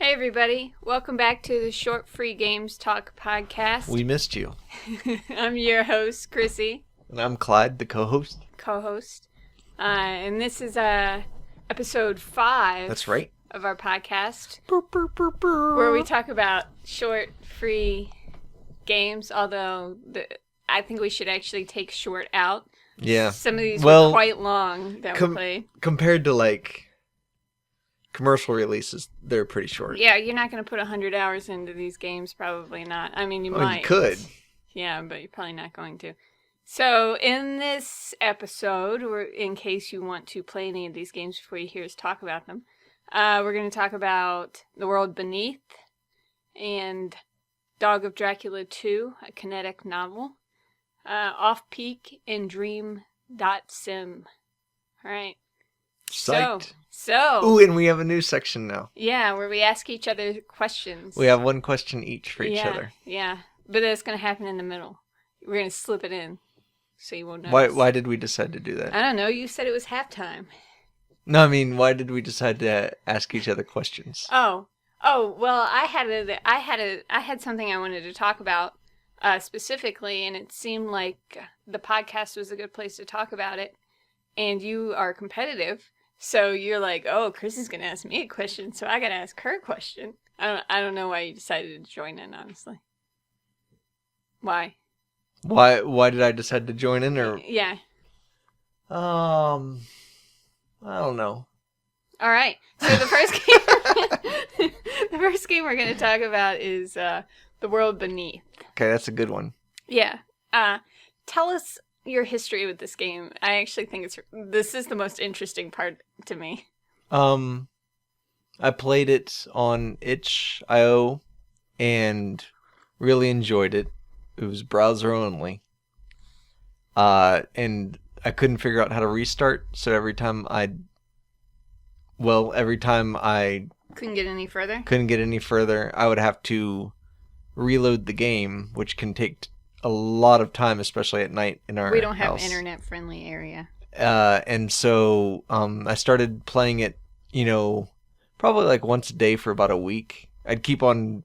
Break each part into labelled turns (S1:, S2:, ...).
S1: Hey everybody, welcome back to the Short Free Games Talk podcast.
S2: We missed you.
S1: I'm your host, Chrissy.
S2: And I'm Clyde, the co-host.
S1: And this is episode 5.
S2: That's right.
S1: Of our podcast, where we talk about short, free games, although I think we should actually take short out.
S2: Yeah.
S1: Some of these were quite long that we played.
S2: Compared to, commercial releases, they're pretty short.
S1: Yeah, you're not going to put 100 hours into these games, probably not. I mean, you might.
S2: You could.
S1: Yeah, but you're probably not going to. So, in this episode, or in case you want to play any of these games before you hear us talk about them, we're going to talk about The World Beneath and Dog of Dracula 2, a kinetic novel, Off Peak, and Dream.Sim. All right.
S2: Psyched.
S1: So.
S2: Ooh, and we have a new section now.
S1: Yeah, where we ask each other questions.
S2: We have one question each for each other.
S1: Yeah, but that's going to happen in the middle. We're going to slip it in, so you won't notice.
S2: Why did we decide to do that?
S1: I don't know. You said it was halftime.
S2: No, I mean, why did we decide to ask each other questions?
S1: Oh, well, I had something I wanted to talk about specifically, and it seemed like the podcast was a good place to talk about it. And you are competitive, so you're like, "Oh, Chris is going to ask me a question, so I got to ask her a question." I don't know why you decided to join in, honestly. Why?
S2: Why did I decide to join in, or?
S1: Yeah.
S2: I don't know.
S1: All right. So the first game we're going to talk about is The World Beneath.
S2: Okay, that's a good one.
S1: Yeah. Tell us your history with this game. I actually think this is the most interesting part to me.
S2: I played it on itch.io and really enjoyed it. It was browser only. And I couldn't figure out how to restart, so every time I
S1: couldn't get any further, I would have to reload the game, which can take a lot of time, especially at night in our house. We don't have internet-friendly area.
S2: And so I started playing it, probably once a day for about a week. I'd keep on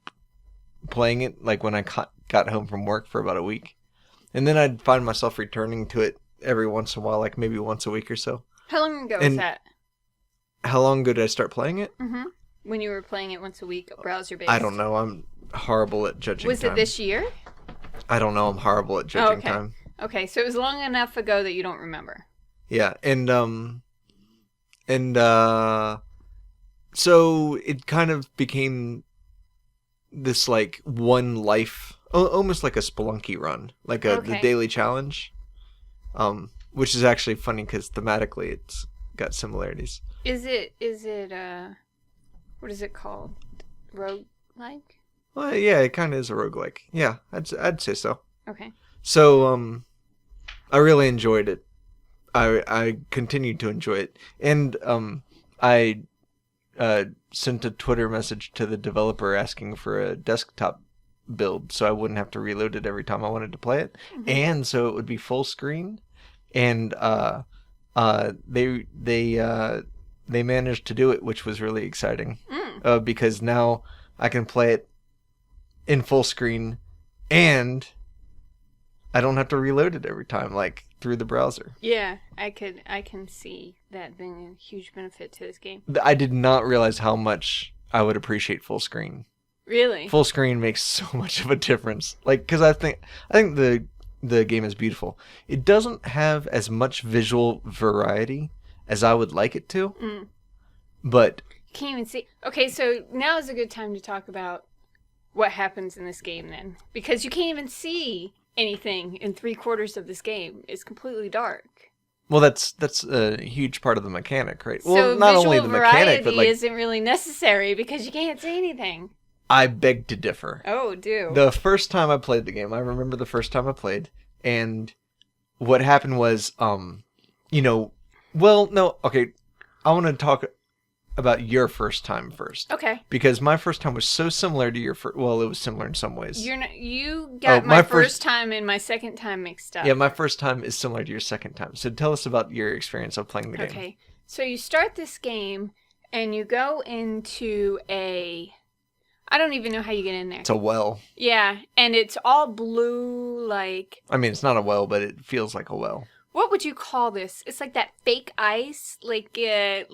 S2: playing it, when I got home from work for about a week. And then I'd find myself returning to it every once in a while, maybe once a week or so.
S1: How long ago was that?
S2: How long ago did I start playing it?
S1: Mm-hmm. When you were playing it once a week, browser-based.
S2: I don't know. I'm horrible at judging time.
S1: Was it this year?
S2: I don't know. I'm horrible at judging time.
S1: Okay, so it was long enough ago that you don't remember.
S2: Yeah, so it kind of became this one life, almost like a Spelunky run, the daily challenge, which is actually funny because thematically it's got similarities.
S1: Is it what is it called? Roguelike?
S2: Well, yeah, it kind of is a roguelike. Yeah, I'd say so.
S1: Okay.
S2: So, I really enjoyed it. I continued to enjoy it. And, I sent a Twitter message to the developer asking for a desktop build so I wouldn't have to reload it every time I wanted to play it. Mm-hmm. And so it would be full screen. And, they managed to do it, which was really exciting. Because now I can play it in full screen, and I don't have to reload it every time, through the browser.
S1: Yeah, I can see that being a huge benefit to this game.
S2: I did not realize how much I would appreciate full screen.
S1: Really?
S2: Full screen makes so much of a difference. Because I think the game is beautiful. It doesn't have as much visual variety as I would like it to. But
S1: you can't even see. Okay, so now is a good time to talk about what happens in this game then, because you can't even see anything in 3/4 of this game. It's completely dark.
S2: Well, that's a huge part of the mechanic, right?
S1: So
S2: well, not only the mechanic, but
S1: isn't really necessary because you can't see anything.
S2: I beg to differ.
S1: Oh, do.
S2: The first time I played the game, I remember the first time I played, and what happened was, okay, I want to talk about your first time first.
S1: Okay.
S2: Because my first time was so similar to your first. Well, it was similar in some ways.
S1: You got my first time and my second time mixed up.
S2: Yeah, my first time is similar to your second time. So tell us about your experience of playing the game.
S1: Okay. So you start this game and you go into a I don't even know how you get in there.
S2: It's a well.
S1: Yeah, and it's all blue, like...
S2: I mean, it's not a well, but it feels like a well.
S1: What would you call this? It's like that fake ice, like a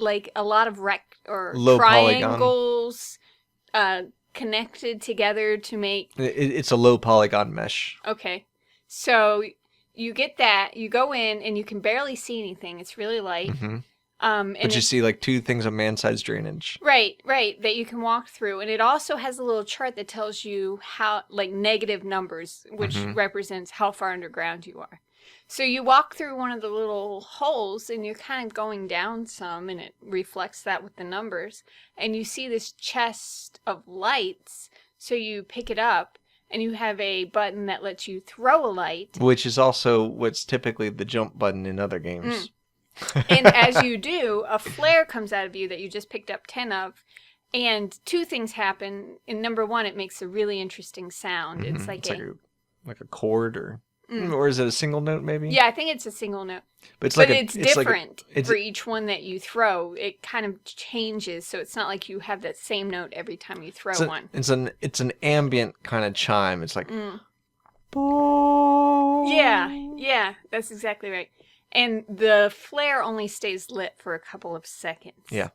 S1: lot of
S2: low
S1: triangles connected together to make...
S2: It's a low polygon mesh.
S1: Okay. So you get that, you go in, and you can barely see anything. It's really light.
S2: Mm-hmm. But you see like 2 things of man-sized drainage. Right,
S1: that you can walk through. And it also has a little chart that tells you how, like, negative numbers, which represents how far underground you are. So you walk through one of the little holes, and you're kind of going down some, and it reflects that with the numbers. And you see this chest of lights, so you pick it up, and you have a button that lets you throw a light.
S2: Which is also what's typically the jump button in other games.
S1: And as you do, a flare comes out of you that you just picked up 10 of, and 2 things happen. In number 1, it makes a really interesting sound. It's like
S2: like a chord, or is it a single note maybe?
S1: Yeah, I think it's a single note.
S2: But
S1: it's different for each one that you throw. It kind of changes, so it's not like you have that same note every time you throw one.
S2: It's an ambient kind of chime. It's like...
S1: Yeah, that's exactly right. And the flare only stays lit for a couple of seconds.
S2: Yeah.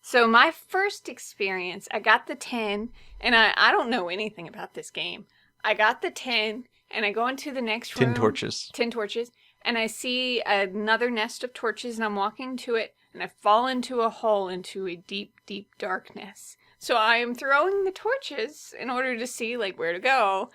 S1: So my first experience, I got the 10, and I don't know anything about this game. I got the 10, and I go into the next room.
S2: 10 torches.
S1: 10 torches. And I see another nest of torches, and I'm walking to it, and I fall into a hole into a deep, deep darkness. So I am throwing the torches in order to see, like, where to go.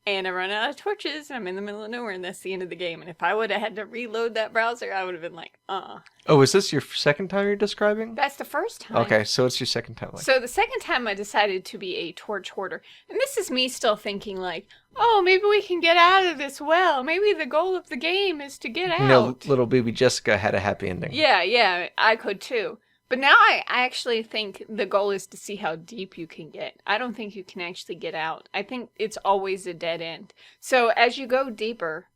S1: And I run out of torches, and I'm in the middle of nowhere, and that's the end of the game. And if I would have had to reload that browser, I would have been like,
S2: Oh, is this your second time you're describing?
S1: That's the first time.
S2: Okay, so it's your second time.
S1: So the second time I decided to be a torch hoarder. And this is me still thinking like, oh, maybe we can get out of this well. Maybe the goal of the game is to get out.
S2: No, little baby Jessica had a happy ending.
S1: Yeah, I could too. But now I actually think the goal is to see how deep you can get. I don't think you can actually get out. I think it's always a dead end. So as you go deeper,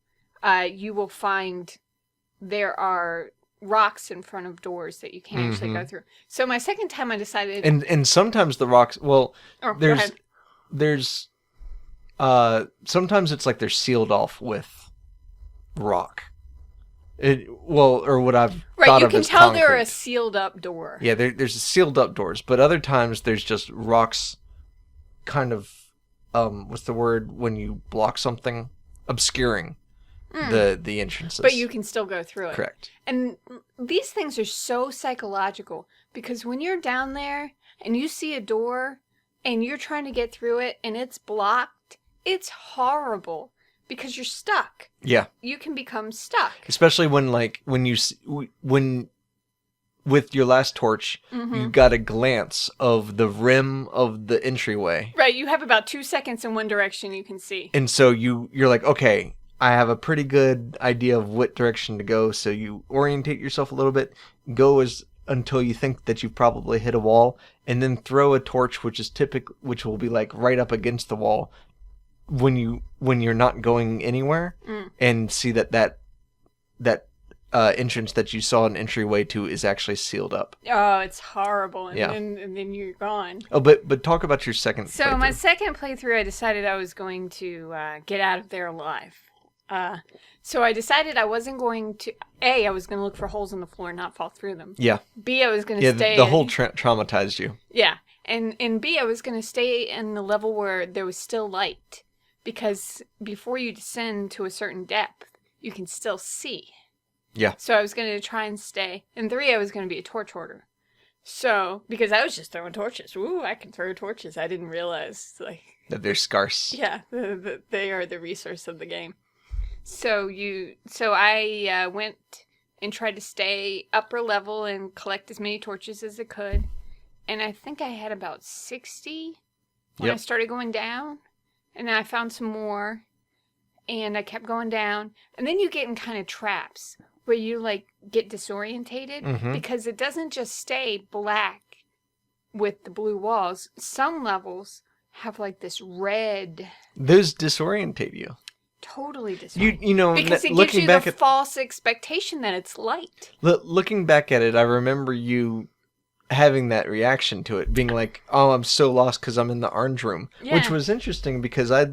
S1: you will find there are rocks in front of doors that you can't actually go through. So my second time I decided...
S2: And sometimes the rocks... Well, there's sometimes it's like they're sealed off with rock. Or what I've thought of as concrete.
S1: You can tell they're a sealed up door.
S2: Yeah, there's sealed up doors, but other times there's just rocks kind of, what's the word when you block something? Obscuring the entrances.
S1: But you can still go through it.
S2: Correct.
S1: And these things are so psychological, because when you're down there and you see a door and you're trying to get through it and it's blocked, it's horrible. Because you're stuck.
S2: Yeah.
S1: You can become stuck.
S2: Especially when with your last torch, you got a glance of the rim of the entryway.
S1: Right. You have about 2 seconds in one direction you can see.
S2: And so you're like, okay, I have a pretty good idea of what direction to go. So you orientate yourself a little bit, until you think that you've probably hit a wall, and then throw a torch, which will be like right up against the wall. When you're not going anywhere, and see that entrance that you saw an entryway to is actually sealed up.
S1: Oh, it's horrible. And,
S2: yeah.
S1: and then you're gone.
S2: Oh, but talk about your second
S1: playthrough. So my second playthrough, I decided I was going to get out of there alive. So I decided I wasn't going to... A, I was going to look for holes in the floor and not fall through them.
S2: Yeah.
S1: B, I was going to stay...
S2: the hole traumatized you.
S1: Yeah. And B, I was going to stay in the level where there was still light. Because before you descend to a certain depth, you can still see.
S2: Yeah.
S1: So I was going to try and stay. And 3, I was going to be a torch hoarder. So, because I was just throwing torches. Ooh, I can throw torches. I didn't realize,
S2: that they're scarce.
S1: Yeah, they are the resource of the game. So I went and tried to stay upper level and collect as many torches as I could. And I think I had about 60 when I started going down. And then I found some more, and I kept going down. And then you get in kind of traps where you, get disorientated because it doesn't just stay black with the blue walls. Some levels have, this red...
S2: Those disorientate you.
S1: Totally disorientate. Because it gives you the false expectation that it's light.
S2: Looking back at it, I remember you having that reaction to it, being like, oh, I'm so lost because I'm in the orange room, which
S1: Yeah.
S2: was interesting because I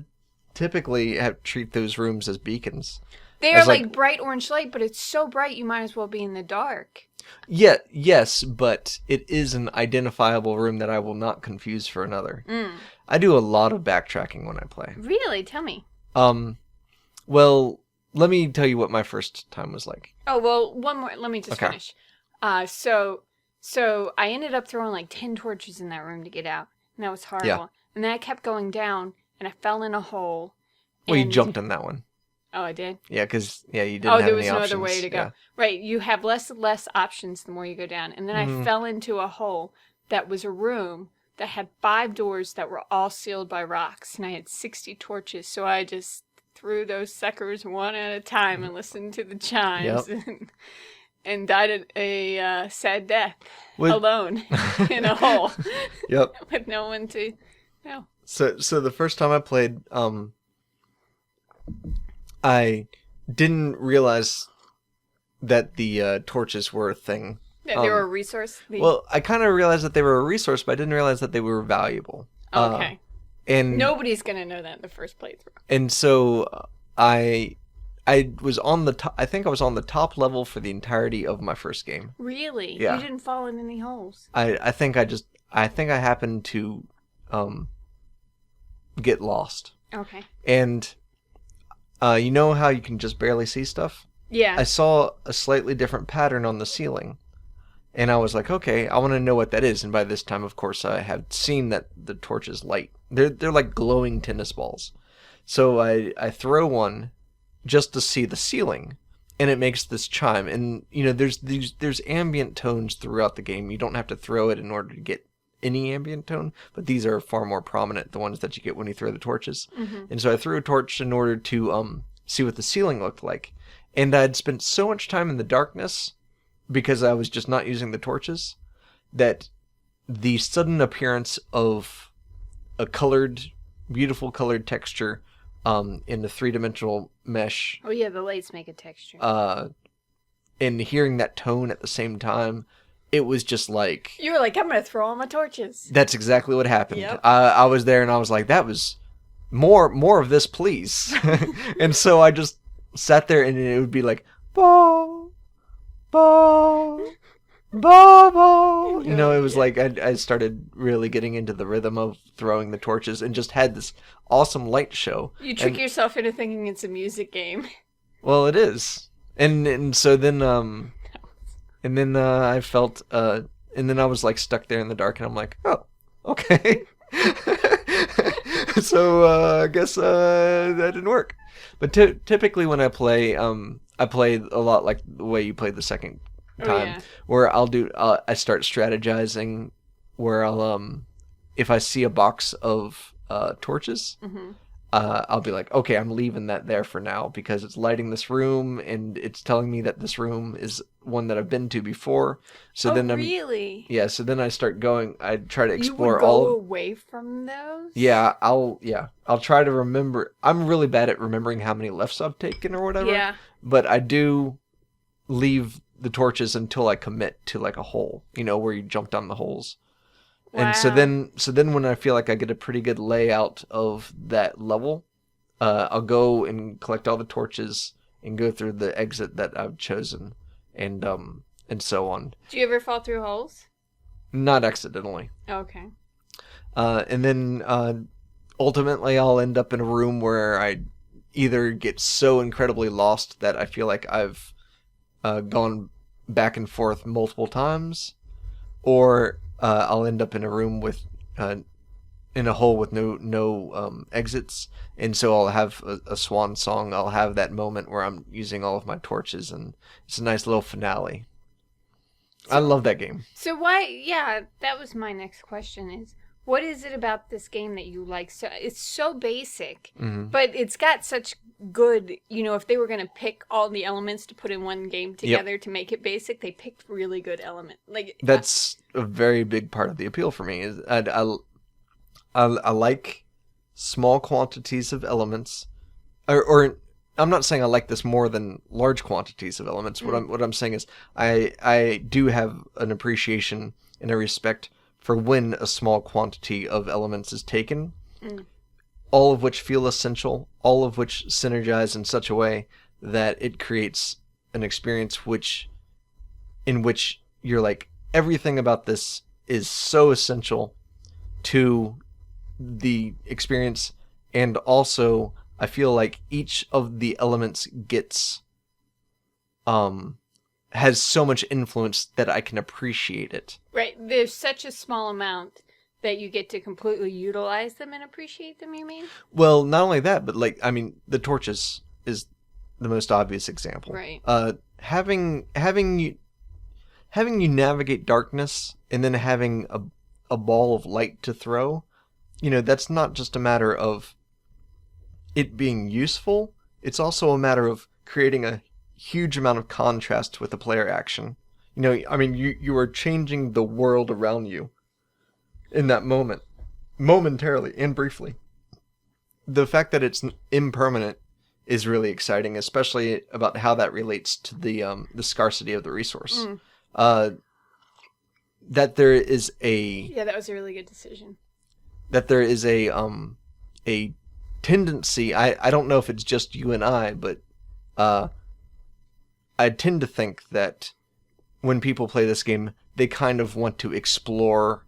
S2: typically treat those rooms as beacons.
S1: They
S2: As
S1: are like bright orange light, but it's so bright you might as well be in the dark.
S2: Yeah, yes, but it is an identifiable room that I will not confuse for another. I do a lot of backtracking when I play.
S1: Really? Tell me.
S2: Well, let me tell you what my first time was like.
S1: Oh, well, one more. Let me just finish. So I ended up throwing like 10 torches in that room to get out, and that was horrible.
S2: Yeah.
S1: And then I kept going down, and I fell in a hole.
S2: Well, you jumped in that one.
S1: Oh, I did?
S2: Yeah, because you didn't have any options.
S1: Oh, there was no other way to go.
S2: Yeah.
S1: Right, you have less and less options the more you go down. And then I fell into a hole that was a room that had 5 doors that were all sealed by rocks, and I had 60 torches, so I just threw those suckers one at a time and listened to the chimes and died a sad death alone in a hole.
S2: Yep.
S1: With no one to know.
S2: So the first time I played, I didn't realize that the torches were a thing.
S1: That they were a resource?
S2: Well, I kind of realized that they were a resource, but I didn't realize that they were valuable.
S1: Okay.
S2: And
S1: nobody's going to know that in the first playthrough.
S2: And so I was on the top, I think I was on the top level for the entirety of my first game.
S1: Really?
S2: Yeah.
S1: You didn't fall in any holes?
S2: I think I happened to get lost.
S1: Okay.
S2: And you know how you can just barely see stuff?
S1: Yeah.
S2: I saw a slightly different pattern on the ceiling. And I was like, okay, I want to know what that is. And by this time, of course, I had seen that the torches light. They're like glowing tennis balls. So I throw one just to see the ceiling, and it makes this chime. And there's ambient tones throughout the game. You don't have to throw it in order to get any ambient tone, but these are far more prominent, the ones that you get when you throw the torches. And so I threw a torch in order to see what the ceiling looked like. And I'd spent so much time in the darkness because I was just not using the torches that the sudden appearance of a beautiful colored texture in the 3-dimensional mesh.
S1: Oh yeah, the lights make a texture.
S2: And hearing that tone at the same time, it was just like...
S1: You were like, I'm going to throw all my torches.
S2: That's exactly what happened.
S1: Yep.
S2: I was there and I was like, that was more of this, please. And so I just sat there and it would be like, ba, ba, ba, ba. It was like I started really getting into the rhythm of throwing the torches and just had this awesome light show.
S1: You trick yourself into thinking it's a music game.
S2: Well, it is. And so then I felt and then I was like stuck there in the dark and I'm like, oh, okay. So I guess that didn't work. But typically when I play a lot like the way you played the second time, where I start strategizing, where I'll if I see a box of torches, I'll be like, okay, I'm leaving that there for now because it's lighting this room and it's telling me that this room is one that I've been to before. So
S1: really?
S2: Yeah. So then I start going. I try to explore
S1: you would go away from those.
S2: Yeah, I'll try to remember. I'm really bad at remembering how many lefts I've taken or whatever.
S1: Yeah.
S2: But I do leave the torches until I commit to like a hole. Where you jump down the holes.
S1: Wow.
S2: And so then when I feel like I get a pretty good layout of that level, I'll go and collect all the torches and go through the exit that I've chosen, and so on.
S1: Do you ever fall through holes?
S2: Not accidentally.
S1: Okay.
S2: And then ultimately I'll end up in a room where I either get so incredibly lost that I feel like I've gone back and forth multiple times, or I'll end up in a room with in a hole with no exits, and so I'll have a swan song. I'll have that moment where I'm using all of my torches, and it's a nice little finale. I love that game.
S1: So why? Yeah, that was my next question. Is what is it about this game that you like? So it's so basic, but it's got such good. If they were going to pick all the elements to put in one game together to make it basic, they picked really good elements. Like
S2: that's a very big part of the appeal for me. Is I like small quantities of elements, or I'm not saying I like this more than large quantities of elements. What I'm saying is I do have an appreciation and a respect for when a small quantity of elements is taken, all of which feel essential, all of which synergize in such a way that it creates an experience in which you're like, everything about this is so essential to the experience, and also I feel like each of the elements has so much influence that I can appreciate it.
S1: Right. There's such a small amount that you get to completely utilize them and appreciate them, you mean?
S2: Well, not only that, but like, I mean, the torches is the most obvious example.
S1: Right.
S2: Having you navigate darkness and then having a ball of light to throw, that's not just a matter of it being useful. It's also a matter of creating a huge amount of contrast with the player action. I mean, you are changing the world around you in that moment, momentarily and briefly. The fact that it's impermanent is really exciting, especially about how that relates to the scarcity of the resource. That there is
S1: that was a really good decision.
S2: That there is a tendency. I don't know if it's just you and I, but I tend to think that when people play this game, they kind of want to explore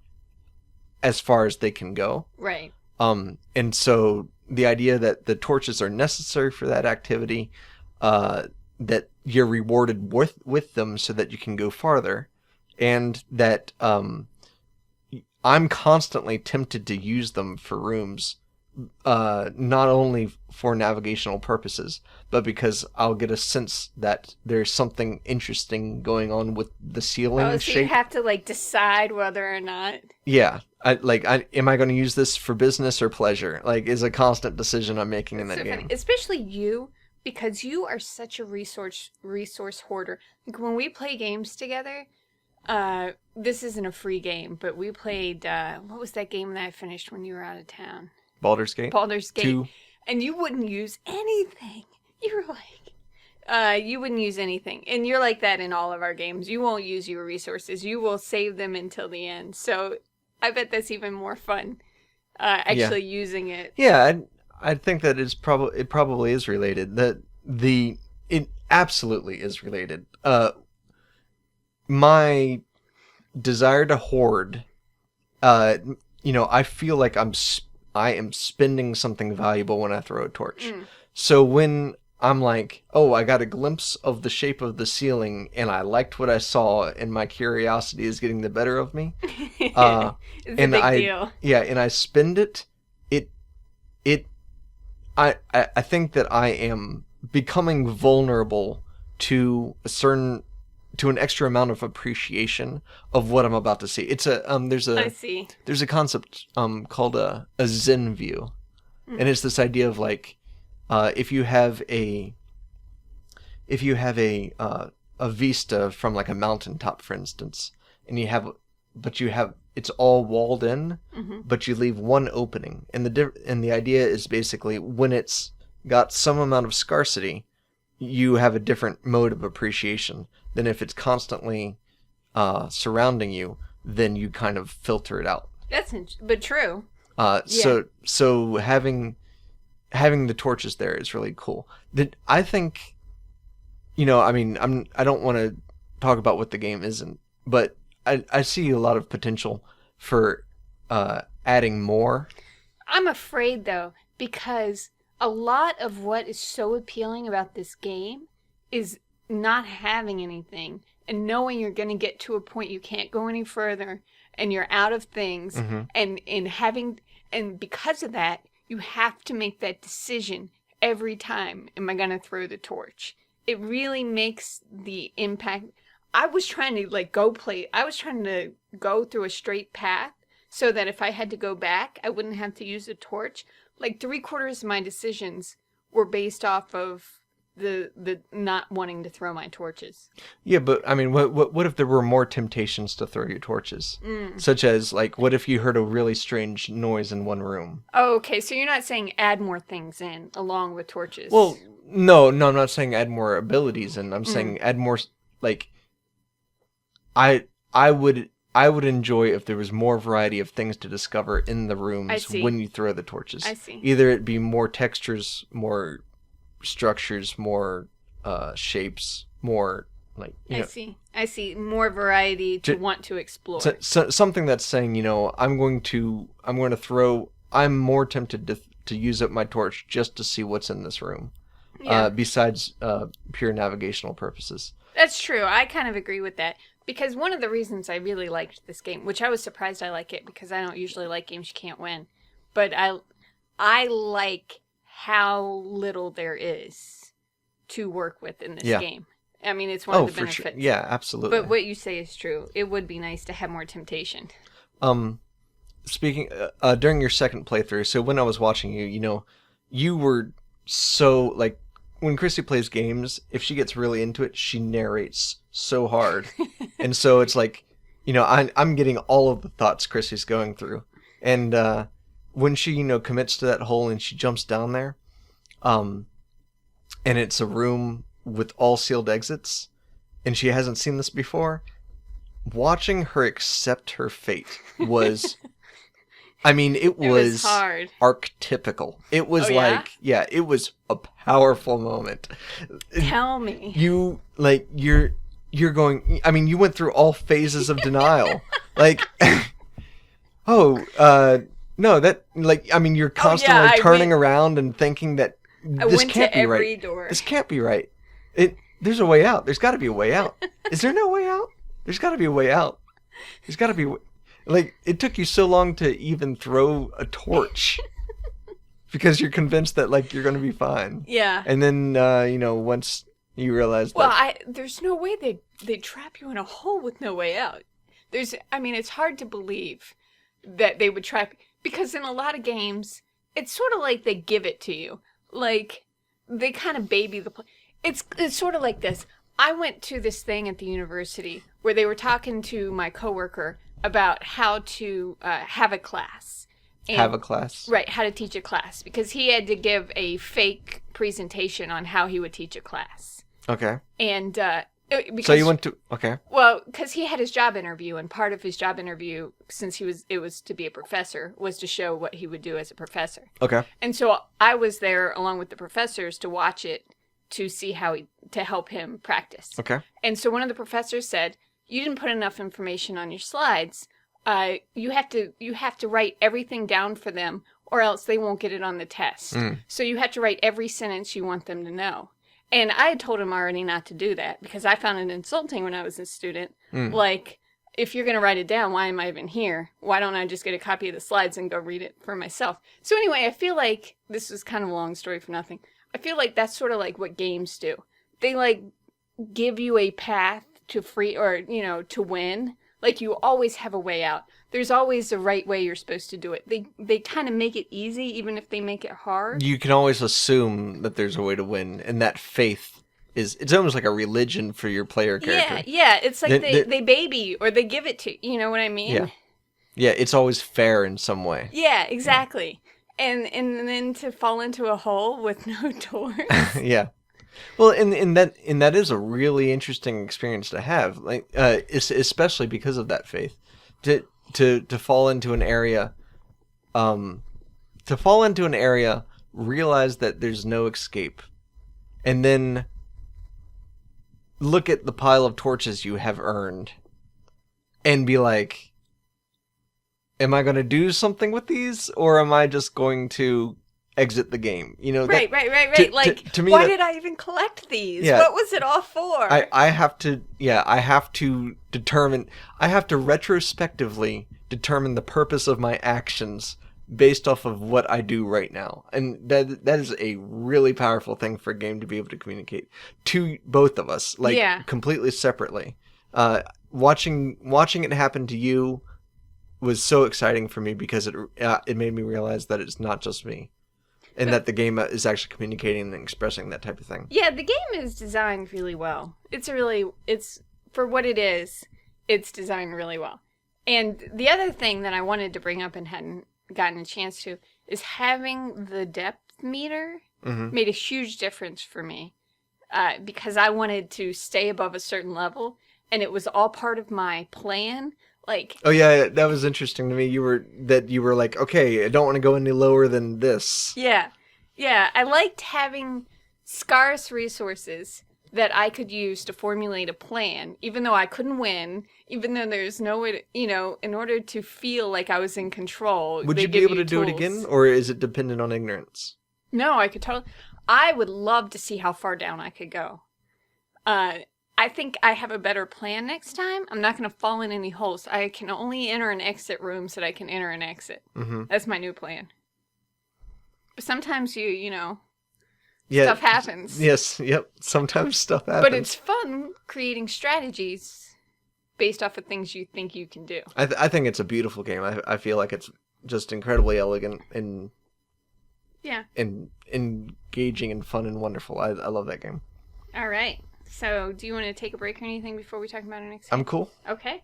S2: as far as they can go.
S1: Right.
S2: And so the idea that the torches are necessary for that activity, that you're rewarded with them so that you can go farther, and that I'm constantly tempted to use them for rooms, not only for navigational purposes, but because I'll get a sense that there's something interesting going on with the ceiling shape.
S1: So you have to like decide whether or not.
S2: Yeah, am I going to use this for business or pleasure? Like, is a constant decision I'm making in that game.
S1: Funny. Especially you, because you are such a resource hoarder. Like when we play games together, this isn't a free game, but we played. What was that game that I finished when you were out of town?
S2: Baldur's Gate.
S1: 2. And you wouldn't use anything. You were like, you wouldn't use anything. And you're like that in all of our games. You won't use your resources. You will save them until the end. So I bet that's even more fun, actually using it.
S2: Yeah, I think that it probably is related. It absolutely is related. My desire to hoard, I feel like I am spending something valuable when I throw a torch. So when I'm like, oh, I got a glimpse of the shape of the ceiling and I liked what I saw and my curiosity is getting the better of me.
S1: It's a big deal.
S2: Yeah, and I spend it. I think that I am becoming vulnerable to an extra amount of appreciation of what I'm about to see. It's there's a concept called a Zen view, and it's this idea of like if you have a vista from like a mountaintop, for instance, and you have it's all walled in, but you leave one opening, and the idea is basically when it's got some amount of scarcity, you have a different mode of appreciation than if it's constantly surrounding you. Then you kind of filter it out.
S1: But true.
S2: So having the torches there is really cool. I think, I don't want to talk about what the game isn't, but I see a lot of potential for adding more.
S1: I'm afraid though, because a lot of what is so appealing about this game is not having anything and knowing you're going to get to a point you can't go any further and you're out of things, and because of that you have to make that decision every time. Am I going to throw the torch? It really makes the impact. I was trying to go through a straight path so that if I had to go back I wouldn't have to use a torch. Like 3/4 of my decisions were based off of the not wanting to throw my torches.
S2: Yeah, but I mean, what if there were more temptations to throw your torches? Such as, like, what if you heard a really strange noise in one room?
S1: Oh, okay, so you're not saying add more things in along with torches.
S2: Well, no, I'm not saying add more abilities in. I'm saying add more, like, I I would enjoy if there was more variety of things to discover in the rooms when you throw the torches.
S1: I see.
S2: Either it be more textures, more structures, more shapes, more like
S1: I see more variety to want to explore.
S2: So something that's saying, I'm going to throw. I'm more tempted to use up my torch just to see what's in this room.
S1: Yeah.
S2: Besides pure navigational purposes.
S1: That's true. I kind of agree with that. Because one of the reasons I really liked this game, which I was surprised I like it because I don't usually like games you can't win, but I like how little there is to work with in this game. I mean, it's one of the benefits.
S2: Sure. Yeah, absolutely.
S1: But what you say is true. It would be nice to have more temptation.
S2: Speaking during your second playthrough, so when I was watching you, you were so like when Chrissy plays games, if she gets really into it, she narrates so hard, and so it's like, I'm getting all of the thoughts Chrissy's going through, and when she commits to that hole and she jumps down there, and it's a room with all sealed exits, and she hasn't seen this before. Watching her accept her fate was, it was
S1: hard.
S2: Archetypical. It was it was a powerful moment.
S1: Tell me.
S2: You're going, you went through all phases of denial. No, you're constantly turning around and thinking that this can't be right. This can't be right. There's a way out. There's got to be a way out. Is there no way out? There's got to be a way out. There's got to be... it took you so long to even throw a torch because you're convinced that, you're going to be fine.
S1: Yeah.
S2: And then, once you realize
S1: there's no way they'd trap you in a hole with no way out. It's hard to believe that they would trap... Because in a lot of games, it's sort of like they give it to you. They kind of baby the... It's sort of like this. I went to this thing at the university where they were talking to my coworker about how to have a class.
S2: Have a class?
S1: Right, how to teach a class. Because he had to give a fake presentation on how he would teach a class.
S2: Okay.
S1: And
S2: so you went to... Okay.
S1: Well, because he had his job interview, and part of his job interview, since it was to be a professor, was to show what he would do as a professor.
S2: Okay.
S1: And so I was there along with the professors to watch it, to see to help him practice.
S2: Okay.
S1: And so one of the professors said, "You didn't put enough information on your slides. You have to write everything down for them, or else they won't get it on the test. So you have to write every sentence you want them to know." And I had told him already not to do that because I found it insulting when I was a student. If you're going to write it down, why am I even here? Why don't I just get a copy of the slides and go read it for myself? So anyway, I feel like this is kind of a long story for nothing. I feel like that's sort of like what games do. They give you a path to to win. You always have a way out. There's always the right way you're supposed to do it. They kind of make it easy, even if they make it hard. You
S2: can always assume that there's a way to win, and that faith it's almost like a religion for your player character.
S1: Yeah. It's like they baby or they give it to you know what I mean?
S2: Yeah. It's always fair in some way.
S1: Yeah, exactly. And then to fall into a hole with no doors.
S2: Yeah. Well, and that is a really interesting experience to have, especially because of that faith, to fall into an area, realize that there's no escape, and then look at the pile of torches you have earned, and be like, am I going to do something with these, or am I just going to exit the game?
S1: Right. To me, why did I even collect these? Yeah, what was it all for?
S2: I have to retrospectively determine the purpose of my actions based off of what I do right now. And that is a really powerful thing for a game to be able to communicate to both of us, completely separately. Watching it happen to you was so exciting for me because it made me realize that it's not just me, and that the game is actually communicating and expressing that type of thing.
S1: Yeah, the game is designed really well. It's for what it is, it's designed really well. And the other thing that I wanted to bring up and hadn't gotten a chance to is having the depth meter made a huge difference for me because I wanted to stay above a certain level, and it was all part of my plan. Like,
S2: Oh yeah, that was interesting to me. You were like, okay, I don't want to go any lower than this.
S1: yeah. Yeah, I liked having scarce resources that I could use to formulate a plan, even though I couldn't win, even though there's no way to, in order to feel like I was in control.
S2: Would
S1: they
S2: you be
S1: give
S2: able to do it
S1: tools.
S2: again, or is it dependent on ignorance?
S1: No, I could totally. I would love to see how far down I could go. I think I have a better plan next time. I'm not going to fall in any holes. I can only enter and exit rooms that I can enter and exit.
S2: Mm-hmm.
S1: That's my new plan. But sometimes
S2: Yeah,
S1: stuff happens.
S2: Yes, yep. Sometimes stuff happens.
S1: But it's fun creating strategies based off of things you think you can do.
S2: I think it's a beautiful game. I feel like it's just incredibly elegant and engaging and fun and wonderful. I love that game.
S1: All right. So, do you want to take a break or anything before we talk about our next game?
S2: I'm cool.
S1: Okay.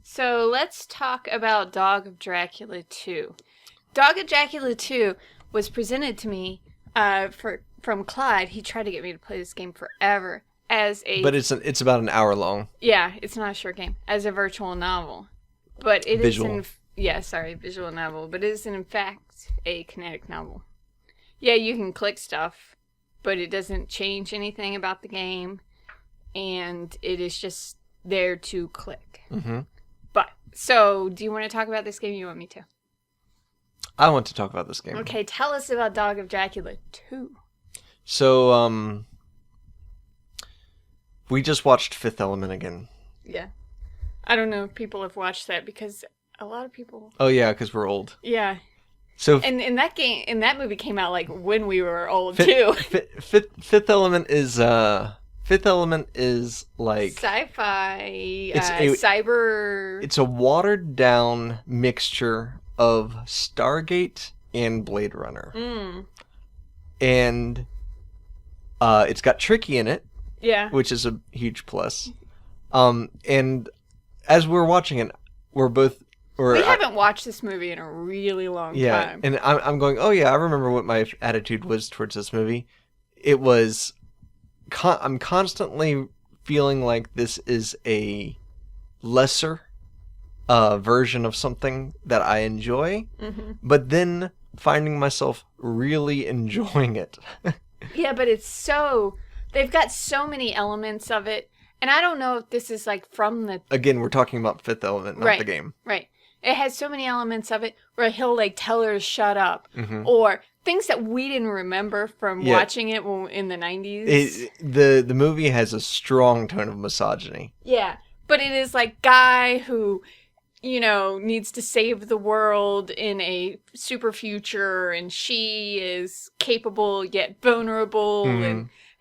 S1: So, let's talk about Dog of Dracula 2. Dog of Dracula 2 was presented to me from Clyde. He tried to get me to play this game forever as a...
S2: But it's about an hour long.
S1: Yeah, it's not a short game. As a virtual novel. But it
S2: Visual.
S1: Visual novel. But it is in fact a kinetic novel. Yeah, you can click stuff, but it doesn't change anything about the game. And it is just there to click.
S2: Mm-hmm.
S1: So, do you want to talk about this game or you want me to?
S2: I want to talk about this game.
S1: Okay, tell us about Dog of Dracula 2.
S2: So, we just watched Fifth Element again.
S1: Yeah. I don't know if people have watched that because a lot of people...
S2: Oh yeah, because we're old.
S1: Yeah.
S2: So
S1: And that movie came out like when we were old too.
S2: Fifth Element is like
S1: Sci-fi,
S2: It's
S1: cyber...
S2: it's a watered down mixture of Stargate and Blade Runner. And it's got Tricky in it.
S1: Yeah.
S2: Which is a huge plus. And as we're watching it, we
S1: haven't watched this movie in a really long time.
S2: And I'm going, oh yeah, I remember what my attitude was towards this movie. It was, I'm constantly feeling like this is a lesser version of something that I enjoy, but then finding myself really enjoying it.
S1: Yeah, but they've got so many elements of it, and I don't know if this is like from the...
S2: Again, we're talking about Fifth Element, not the game.
S1: Right. It has so many elements of it where he'll like tell her to shut up, or things that we didn't remember from watching it in the 90s.
S2: The movie has a strong tone of misogyny.
S1: Yeah, but it is like guy who, needs to save the world in a super future, and she is capable yet vulnerable,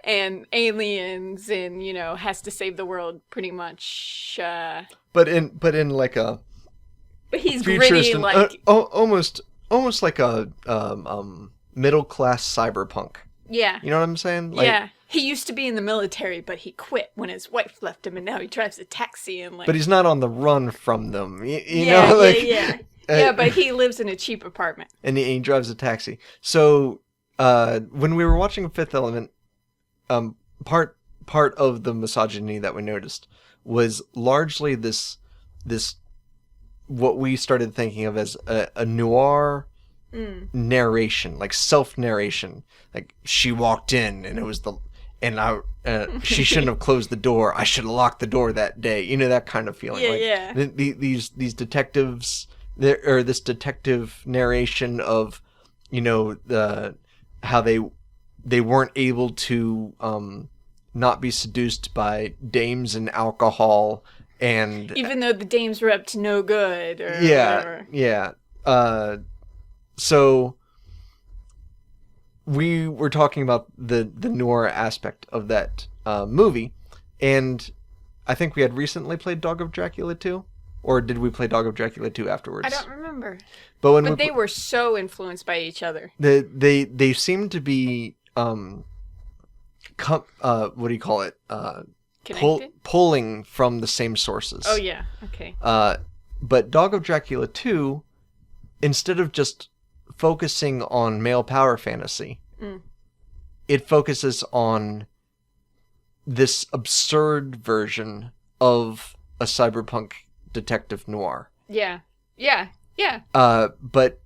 S1: and aliens, and has to save the world pretty much.
S2: But in like a...
S1: But he's gritty, like...
S2: almost like a middle-class cyberpunk.
S1: Yeah.
S2: You know what I'm saying?
S1: Yeah. He used to be in the military, but he quit when his wife left him, and now he drives a taxi and like...
S2: But he's not on the run from them.
S1: Yeah, but he lives in a cheap apartment.
S2: And he drives a taxi. So, when we were watching Fifth Element, part of the misogyny that we noticed was largely this what we started thinking of as a noir narration, like self-narration. Like, she walked in and it was she shouldn't have closed the door. I should have locked the door that day. That kind of feeling. These detectives, or this detective narration of, how they weren't able to not be seduced by dames and alcohol. And
S1: even though the dames were up to no good or whatever.
S2: Yeah. So we were talking about the noir aspect of that movie, and I think we had recently played Dog of Dracula 2, or did we play Dog of Dracula 2 afterwards?
S1: I don't remember.
S2: But
S1: they were so influenced by each other.
S2: They seem to be what do you call it? Pulling from the same sources.
S1: Oh, yeah. Okay.
S2: But Dog of Dracula 2, instead of just focusing on male power fantasy, it focuses on this absurd version of a cyberpunk detective noir.
S1: Yeah.
S2: But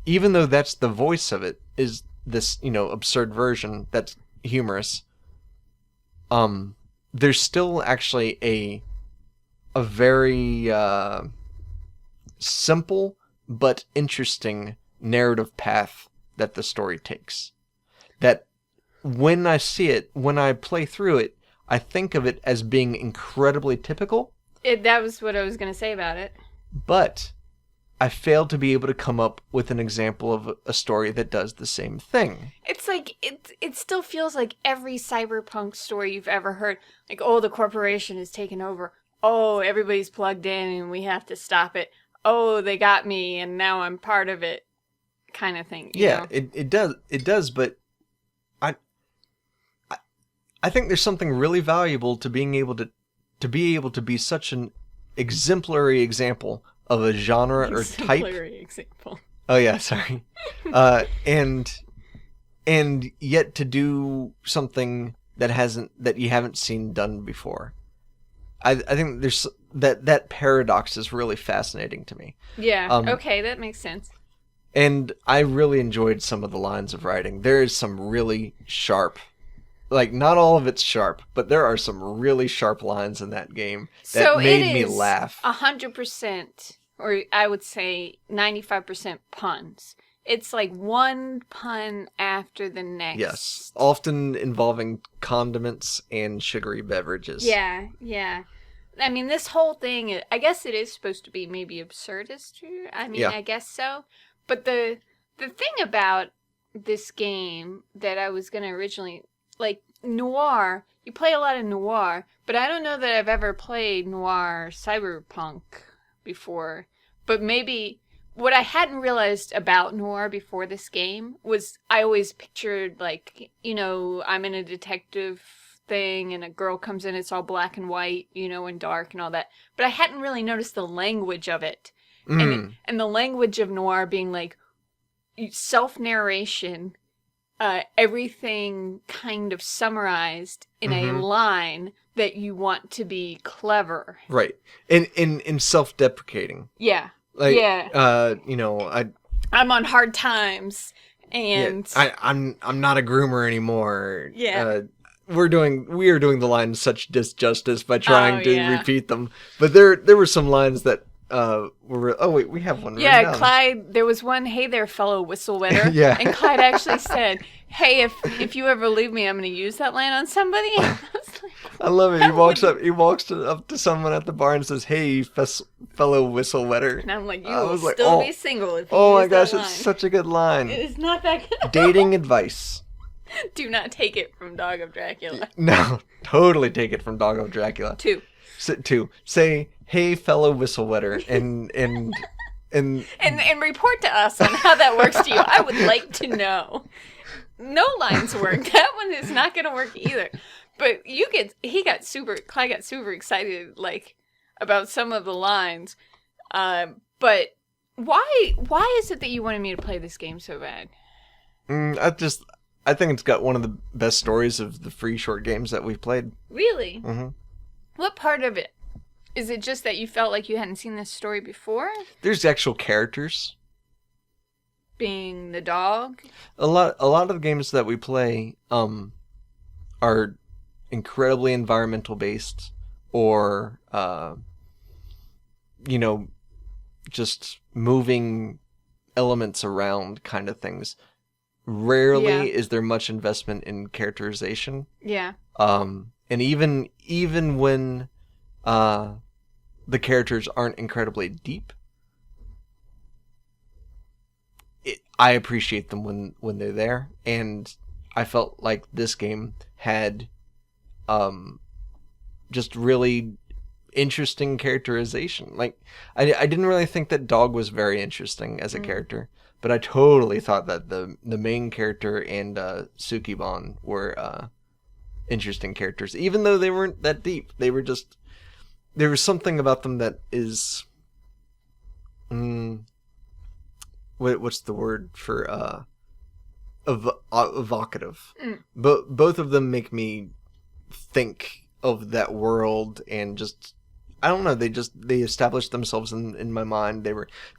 S2: even though that's the voice of it, is this, absurd version that's humorous, there's still actually a very simple but interesting narrative path that the story takes. That when I see it, when I play through it, I think of it as being incredibly typical.
S1: That was what I was going to say about it.
S2: But I failed to be able to come up with an example of a story that does the same thing.
S1: It's like, it still feels like every cyberpunk story you've ever heard. Like, oh, the corporation is taken over. Oh, everybody's plugged in and we have to stop it. Oh, they got me and now I'm part of it, kind of thing. You know?
S2: It does, but I think there's something really valuable to being able to be such an exemplary example of a genre or type.
S1: Exemplary example.
S2: Oh yeah, sorry. And yet to do something that you haven't seen done before. I think there's that paradox is really fascinating to me.
S1: Yeah. Okay, that makes sense.
S2: And I really enjoyed some of the lines of writing. There is some really sharp, like, not all of it's sharp, but there are some really sharp lines in that game that made me laugh.
S1: 100%, or I would say 95% puns. It's like one pun after the next.
S2: Yes, often involving condiments and sugary beverages.
S1: Yeah. I mean, this whole thing, I guess it is supposed to be maybe absurdist. I mean, yeah. I guess so. But the thing about this game that I was going to originally, like, noir, you play a lot of noir, but I don't know that I've ever played noir cyberpunk before. But maybe what I hadn't realized about noir before this game was I always pictured, like, I'm in a detective thing and a girl comes in, it's all black and white, and dark and all that. But I hadn't really noticed the language of it. And the language of noir being like self-narration, everything kind of summarized in a line that you want to be clever.
S2: Right. In self-deprecating.
S1: Yeah.
S2: Like,
S1: yeah. I'm on hard times and
S2: I'm not a groomer anymore.
S1: Yeah.
S2: We are doing the lines such disjustice by trying to repeat them. But there were some lines that we have one right now.
S1: Yeah, Clyde, there was one, hey there, fellow whistle wetter.
S2: Yeah.
S1: And Clyde actually said, hey, if you ever leave me, I'm going to use that line on somebody. I was like,
S2: I love it. He walks up to someone at the bar and says, hey, fellow whistle wetter.
S1: And I'm like, you will still be single if you use
S2: Oh my gosh,
S1: that line.
S2: It's such a good line.
S1: It is not that good.
S2: Dating advice.
S1: Do not take it from Dog of Dracula.
S2: No, totally take it from Dog of Dracula.
S1: 2.
S2: Say, hey, fellow whistle wetter, and
S1: report to us on how that works to you. I would like to know. No lines work. That one is not going to work either. But Clyde got super excited, like, about some of the lines. But why is it that you wanted me to play this game so bad?
S2: I think it's got one of the best stories of the free short games that we've played.
S1: Really?
S2: Mm-hmm.
S1: What part of it? Is it just that you felt like you hadn't seen this story before?
S2: There's actual characters.
S1: Being the dog?
S2: A lot of the games that we play are incredibly environmental based or just moving elements around kind of things. Rarely is there much investment in characterization.
S1: Yeah.
S2: And even when the characters aren't incredibly deep, I appreciate them when they're there. And I felt like this game had just really interesting characterization. Like, I didn't really think that Dog was very interesting as a character. But I totally thought that the main character and Sukiban were interesting characters, even though they weren't that deep. They were just, there was something about them that is, what's the word for evocative. But both of them make me think of that world and just I don't know, they established themselves in my mind.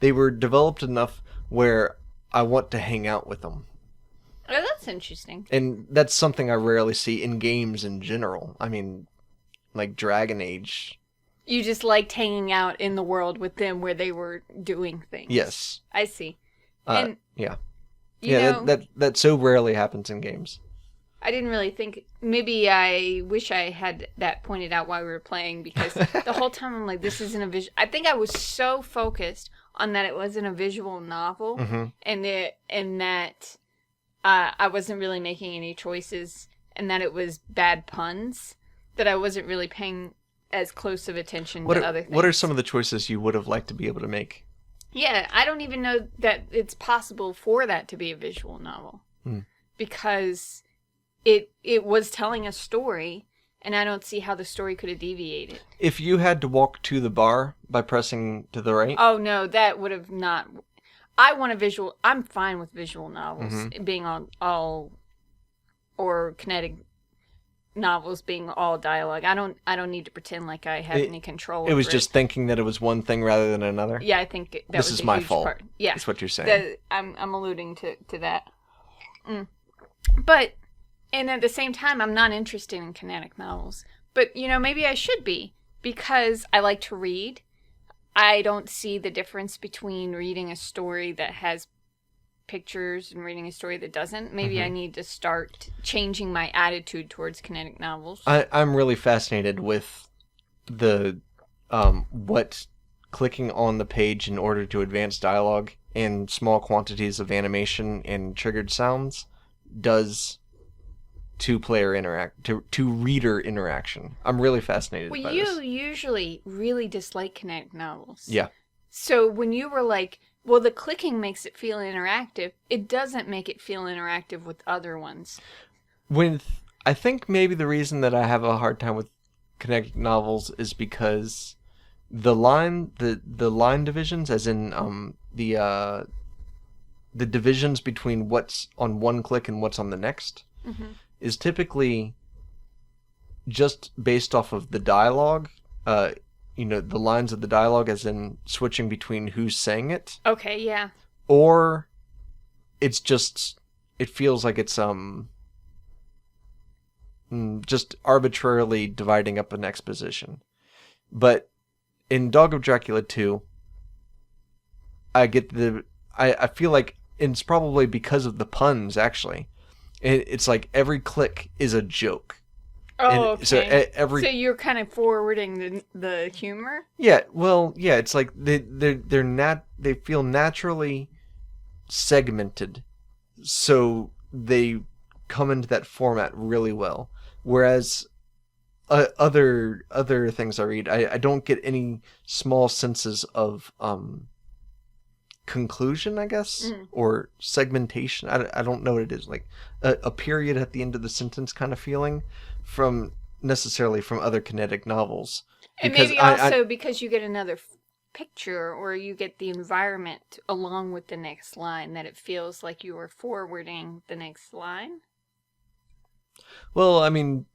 S2: They were developed enough where I want to hang out with them.
S1: Oh, that's interesting.
S2: And that's something I rarely see in games in general. I mean, like Dragon Age.
S1: You just liked hanging out in the world with them where they were doing things.
S2: Yes.
S1: I see.
S2: Yeah.
S1: You know,
S2: that so rarely happens in games.
S1: I didn't really think. Maybe I wish I had that pointed out while we were playing, because the whole time I'm like, this isn't a visual. I think I was so focused on that it wasn't a visual novel,
S2: Mm-hmm.
S1: and that I wasn't really making any choices, and that it was bad puns, that I wasn't really paying as close of attention to other things.
S2: What are some of the choices you would have liked to be able to make?
S1: Yeah, I don't even know that it's possible for that to be a visual novel. Because it was telling a story, and I don't see how the story could have deviated.
S2: If you had to walk to the bar by pressing to the right...
S1: Oh, no, that would have not... I want a visual... I'm fine with visual novels being all... Or kinetic novels being all dialogue. I don't need to pretend like I have any control over it.
S2: It was just thinking that it was one thing rather than another?
S1: Yeah, I think that
S2: this
S1: was
S2: is
S1: a
S2: my
S1: huge
S2: fault.
S1: part. Yeah.
S2: That's what you're saying.
S1: I'm alluding to that. But, and at the same time, I'm not interested in kinetic novels. But, maybe I should be, because I like to read. I don't see the difference between reading a story that has pictures and reading a story that doesn't. Maybe I need to start changing my attitude towards kinetic novels.
S2: I'm really fascinated with the what clicking on the page in order to advance dialogue and small quantities of animation and triggered sounds does to reader interaction. I'm really fascinated by this.
S1: Well, you usually really dislike kinetic novels.
S2: Yeah.
S1: So when you were like, well, the clicking makes it feel interactive, it doesn't make it feel interactive with other ones.
S2: I think maybe the reason that I have a hard time with kinetic novels is because the line divisions, as in the divisions between what's on one click and what's on the next, is typically just based off of the dialogue. The lines of the dialogue, as in switching between who's saying it.
S1: Okay, yeah.
S2: Or it feels like it's just arbitrarily dividing up an exposition. But in Dog of Dracula 2, I feel like it's probably because of the puns, actually. It's like every click is a joke.
S1: Oh, okay.
S2: So
S1: so you're kind of forwarding the humor?
S2: Yeah, well, yeah, it's like they feel naturally segmented, so they come into that format really well. Whereas other things I read, I don't get any small senses of conclusion, I guess, or segmentation. I don't know what it is, like a period at the end of the sentence kind of feeling from other kinetic novels.
S1: And maybe also because you get another picture, or you get the environment along with the next line, that it feels like you are forwarding the next line.
S2: Well, I mean,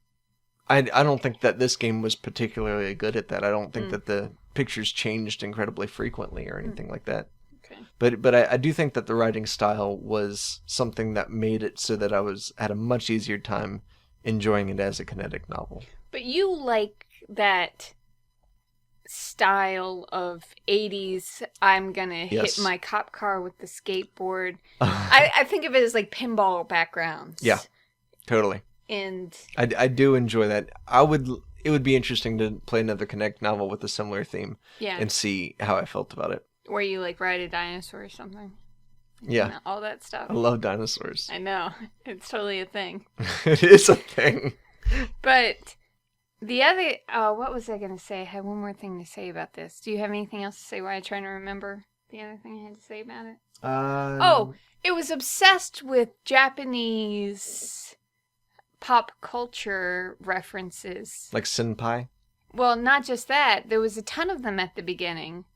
S2: I don't think that this game was particularly good at that. I don't think that the pictures changed incredibly frequently or anything like that.
S1: Okay.
S2: But I do think that the writing style was something that made it so that I had a much easier time enjoying it as a kinetic novel.
S1: But you like that style of 80s, I'm gonna hit my cop car with the skateboard. I think of it as like pinball backgrounds.
S2: Yeah, totally.
S1: And
S2: I do enjoy that. It would be interesting to play another kinetic novel with a similar theme and see how I felt about it.
S1: Where you like ride a dinosaur or something.
S2: Yeah.
S1: All that stuff.
S2: I love dinosaurs.
S1: I know. It's totally a thing.
S2: It is a thing.
S1: But the other... what was I going to say? I had one more thing to say about this. Do you have anything else to say while I'm trying to remember the other thing I had to say about it? It was obsessed with Japanese pop culture references.
S2: Like senpai?
S1: Well, not just that. There was a ton of them at the beginning.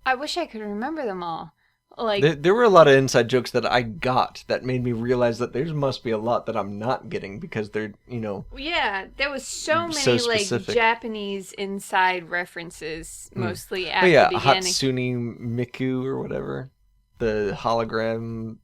S1: I wish I could remember them all. Like,
S2: there were a lot of inside jokes that I got that made me realize that there must be a lot that I'm not getting because they're,
S1: yeah, there was so
S2: so
S1: many like
S2: specific.
S1: Japanese inside references, mostly at
S2: Oh yeah,
S1: the beginning.
S2: Hatsune Miku or whatever, the hologram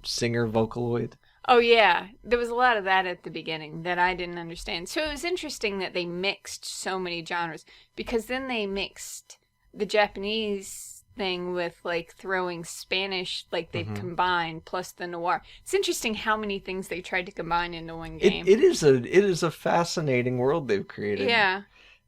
S2: singer Vocaloid.
S1: Oh yeah, there was a lot of that at the beginning that I didn't understand. So it was interesting that they mixed so many genres, because then they mixed the Japanese thing with like throwing Spanish, like they've combined, plus the noir. It's interesting how many things they tried to combine into one game.
S2: It is a fascinating world they've created.
S1: Yeah.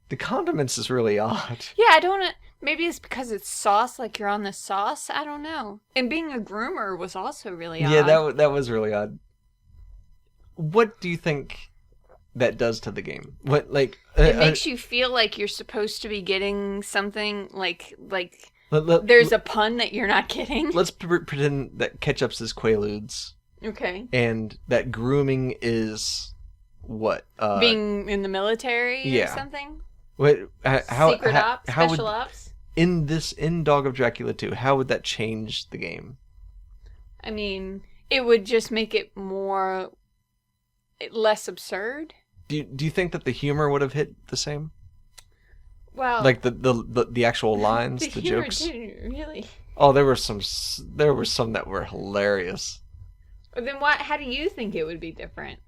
S2: The condiments is really odd.
S1: Yeah, I don't know. Maybe it's because it's sauce, like you're on the sauce. I don't know. And being a groomer was also really odd.
S2: Yeah, that was really odd. What do you think that does to the game? What
S1: it makes you feel like you're supposed to be getting something like there's a pun that you're not getting.
S2: Let's pretend that ketchup's is Quaaludes.
S1: Okay.
S2: And that grooming is what?
S1: Being in the military or something?
S2: What?
S1: Secret ops? Special ops?
S2: In Dog of Dracula 2, how would that change the game?
S1: I mean, it would just make it less absurd.
S2: Do you think that the humor would have hit the same?
S1: Well,
S2: like the actual lines, the
S1: humor
S2: jokes.
S1: Didn't really.
S2: Oh, there were some that were hilarious.
S1: But then how do you think it would be different?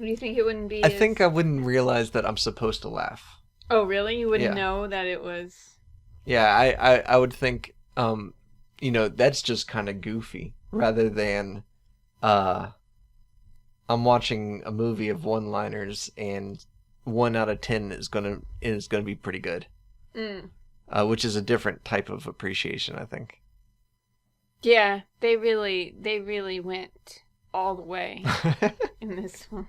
S1: Do you think it wouldn't be?
S2: I think I wouldn't realize that I'm supposed to laugh.
S1: Oh, really? You wouldn't know that it was.
S2: Yeah, I would think that's just kind of goofy rather than I'm watching a movie of one-liners and 1 out of 10 is gonna be pretty good. Which is a different type of appreciation, I think.
S1: Yeah, they really went all the way in this one.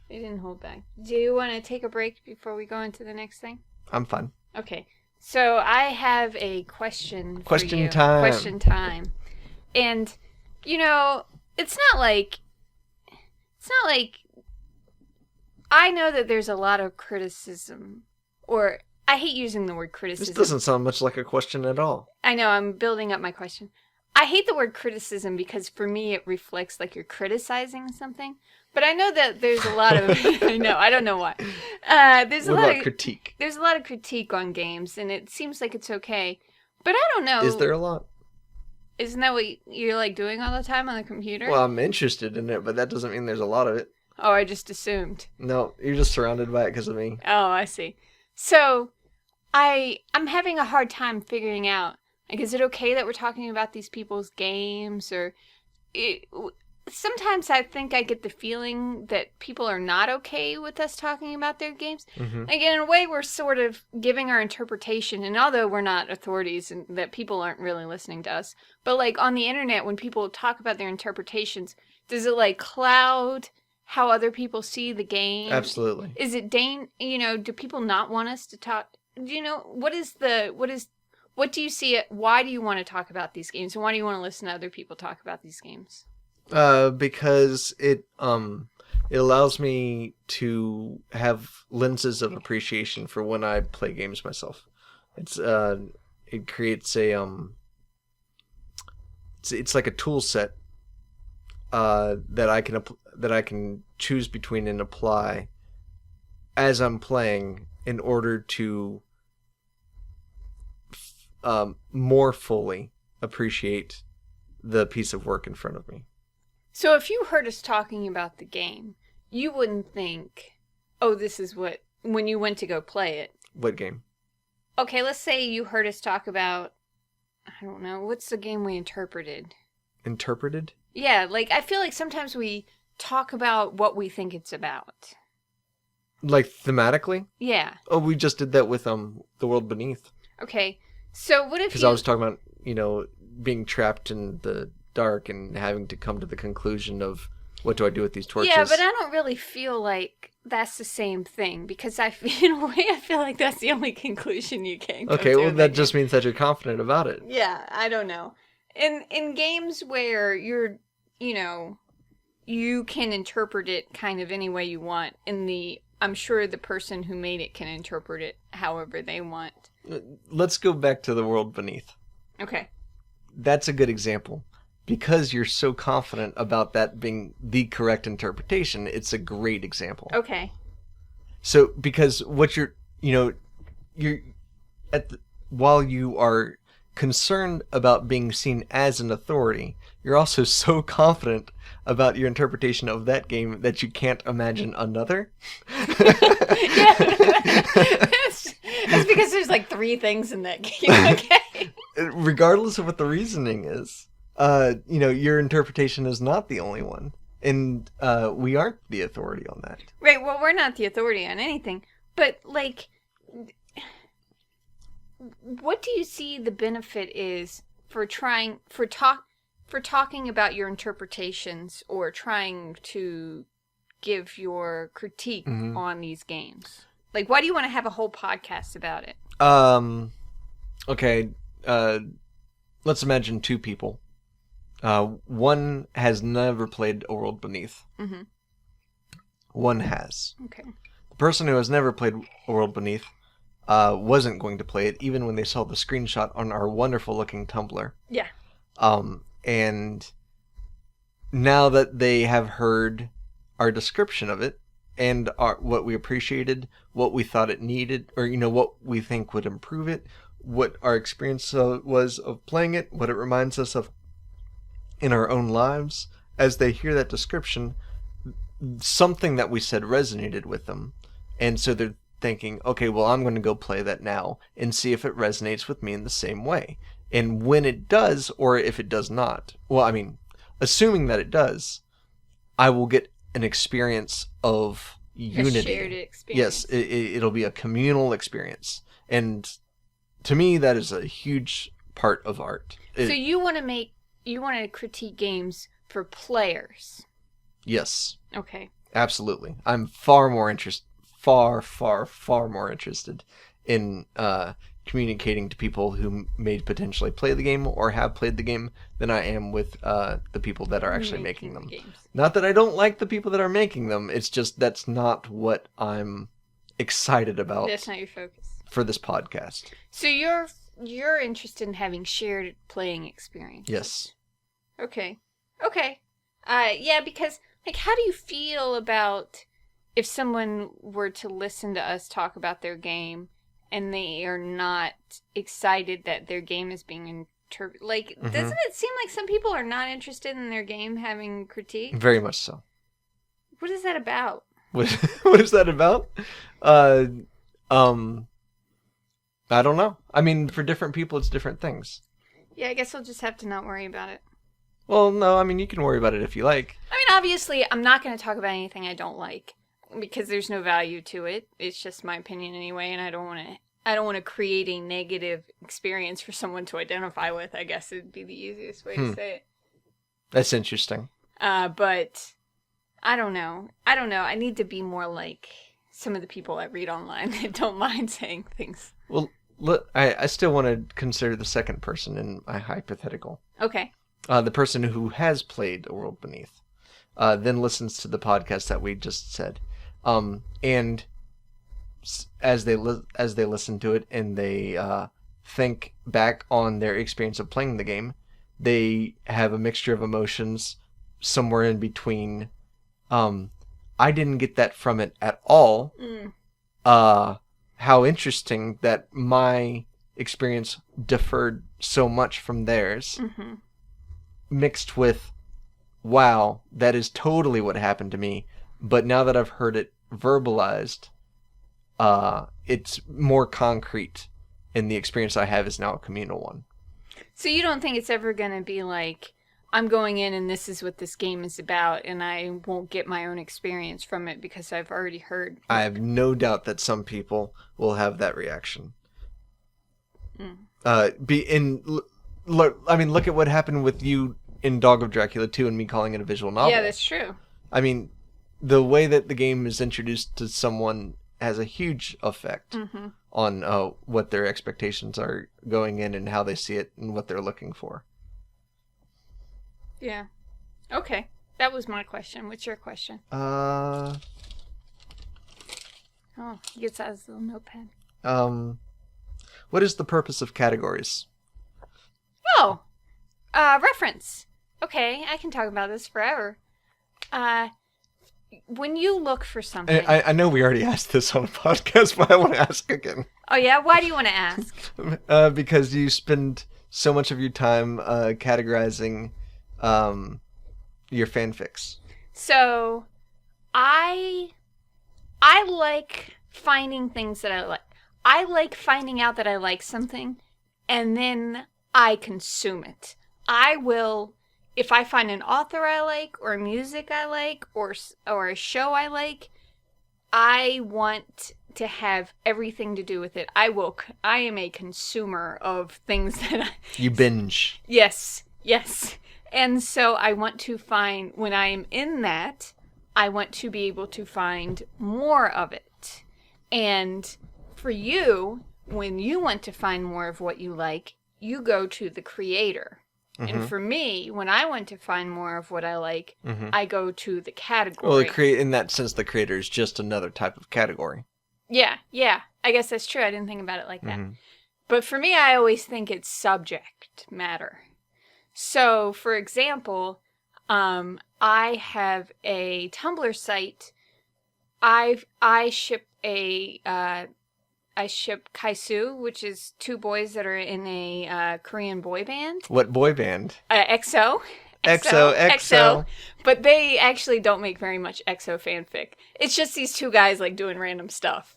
S1: They didn't hold back. Do you want to take a break before we go into the next thing?
S2: I'm fine.
S1: Okay. So I have a question for you.
S2: Time.
S1: Question time. And, it's not like I know that there's a lot of criticism, or I hate using the word criticism.
S2: This doesn't sound much like a question at all.
S1: I know, I'm building up my question. I hate the word criticism because for me it reflects like you're criticizing something. But I know that there's a lot of I know, I don't know why. There's a lot of
S2: critique.
S1: There's a lot of critique on games, and it seems like it's okay. But I don't know.
S2: Is there a lot?
S1: Isn't that what you're like doing all the time on the computer?
S2: Well, I'm interested in it, but that doesn't mean there's a lot of it.
S1: Oh, I just assumed.
S2: No, you're just surrounded by it because of me.
S1: Oh, I see. So, I'm having a hard time figuring out, like, is it okay that we're talking about these people's games? Or sometimes I think I get the feeling that people are not okay with us talking about their games.
S2: Mm-hmm.
S1: Like, in a way, we're sort of giving our interpretation, and although we're not authorities and that people aren't really listening to us, but, like, on the internet, when people talk about their interpretations, does it, like, cloud how other people see the game?
S2: Absolutely.
S1: Is it do people not want us to talk? What do you see it? Why do you want to talk about these games? And why do you want to listen to other people talk about these games?
S2: Because it allows me to have lenses of appreciation for when I play games myself. It creates it's like a tool set that I can choose between and apply as I'm playing in order to more fully appreciate the piece of work in front of me.
S1: So if you heard us talking about the game, you wouldn't think, oh, this is when you went to go play it.
S2: What game?
S1: Okay, let's say you heard us talk about, I don't know, what's the game we interpreted?
S2: Interpreted?
S1: Yeah, like, I feel like sometimes we talk about what we think it's about.
S2: Like, thematically?
S1: Yeah.
S2: Oh, we just did that with The World Beneath.
S1: Okay, so what if
S2: Because I was talking about, being trapped in the dark and having to come to the conclusion of what do I do with these torches.
S1: Yeah, but I don't really feel like that's the same thing, because in a way I feel like that's the only conclusion you can come to.
S2: Okay, well that just means that you're confident about it.
S1: Yeah, I don't know. In games where you can interpret it kind of any way you want, and the I'm sure the person who made it can interpret it however they want.
S2: Let's go back to The World Beneath.
S1: Okay.
S2: That's a good example. Because you're so confident about that being the correct interpretation, it's a great example.
S1: Okay.
S2: So, because what you're while you are concerned about being seen as an authority, you're also so confident about your interpretation of that game that you can't imagine another.
S1: Yeah. That's because there's like 3 things in that game. Okay.
S2: Regardless of what the reasoning is, your interpretation is not the only one. And we aren't the authority on that.
S1: Right, well, we're not the authority on anything. But, like, what do you see the benefit is for talking about your interpretations or trying to give your critique on these games? Like, why do you want to have a whole podcast about it?
S2: Okay, let's imagine 2 people. One has never played A World Beneath. Mm-hmm. One has.
S1: Okay.
S2: The person who has never played A World Beneath wasn't going to play it, even when they saw the screenshot on our wonderful-looking Tumblr.
S1: Yeah.
S2: And now that they have heard our description of it, and what we appreciated, what we thought it needed, or, what we think would improve it, what our experience was of playing it, what it reminds us of in our own lives, as they hear that description, something that we said resonated with them. And so they're thinking, okay, well, I'm going to go play that now and see if it resonates with me in the same way. And when it does, or if it does not, well, I mean, assuming that it does, I will get an experience of unity.
S1: A shared experience.
S2: Yes, it'll be a communal experience. And to me, that is a huge part of art.
S1: So you want to critique games for players?
S2: Yes.
S1: Okay.
S2: Absolutely. I'm far more interested in communicating to people who may potentially play the game or have played the game than I am with the people that are actually making them.
S1: Games.
S2: Not that I don't like the people that are making them. It's just that's not what I'm excited about.
S1: That's not your focus
S2: for this podcast.
S1: So you're interested in having shared playing experience.
S2: Yes.
S1: Okay. Yeah, because how do you feel about if someone were to listen to us talk about their game and they are not excited that their game is being interpreted? Doesn't it seem like some people are not interested in their game having critique?
S2: Very much so.
S1: What is that about?
S2: What is that about? I don't know. I mean, for different people, it's different things.
S1: Yeah, I guess I'll just have to not worry about it.
S2: Well, no, I mean, you can worry about it if you like.
S1: I mean, obviously, I'm not going to talk about anything I don't like because there's no value to it. It's just my opinion anyway, and I don't want to create a negative experience for someone to identify with. I guess it'd be the easiest way to say it.
S2: That's interesting.
S1: But I don't know. I need to be more like some of the people I read online that don't mind saying things.
S2: Well, look, I still want to consider the second person in my hypothetical.
S1: Okay.
S2: The person who has played A World Beneath, then listens to the podcast that we just said, and as they listen to it and they think back on their experience of playing the game, they have a mixture of emotions somewhere in between. I didn't get that from it at all. How interesting that my experience differed so much from theirs. Mm-hmm. Mixed with, wow, that is totally what happened to me. But now that I've heard it verbalized, it's more concrete, and the experience I have is now a communal one.
S1: So you don't think it's ever going to be like, I'm going in and this is what this game is about, and I won't get my own experience from it because I've already heard.
S2: I have no doubt that some people will have that reaction. Look at what happened with you in Dog of Dracula 2 and me calling it a visual novel.
S1: Yeah, that's true.
S2: I mean, the way that the game is introduced to someone has a huge effect on what their expectations are going in and how they see it and what they're looking for.
S1: Yeah. Okay. That was my question. What's your question? Oh, he gets out his little notepad.
S2: What is the purpose of categories?
S1: Oh, reference. Okay, I can talk about this forever. When you look for something...
S2: I know we already asked this on a podcast, but I want to ask again.
S1: Oh, yeah? Why do you want to ask?
S2: Because you spend so much of your time categorizing your fanfics.
S1: So, I like finding things that I like. I like finding out that I like something, and then I consume it. I will, if I find an author I like, or music I like, or a show I like, I want to have everything to do with it. I am a consumer of things that I...
S2: You binge.
S1: Yes. And so I want to find, when I am in that, I want to be able to find more of it. And for you, when you want to find more of what you like, you go to the creator. Mm-hmm. And for me, when I want to find more of what I like, I go to the category.
S2: Well, in that sense, the creator is just another type of category.
S1: Yeah. I guess that's true. I didn't think about it like that. But for me, I always think it's subject matter. So, for example, I have a Tumblr site. I ship Kaisu, which is two boys that are in a Korean boy band.
S2: What boy band?
S1: EXO.
S2: EXO.
S1: But they actually don't make very much EXO fanfic. It's just these two guys like doing random stuff.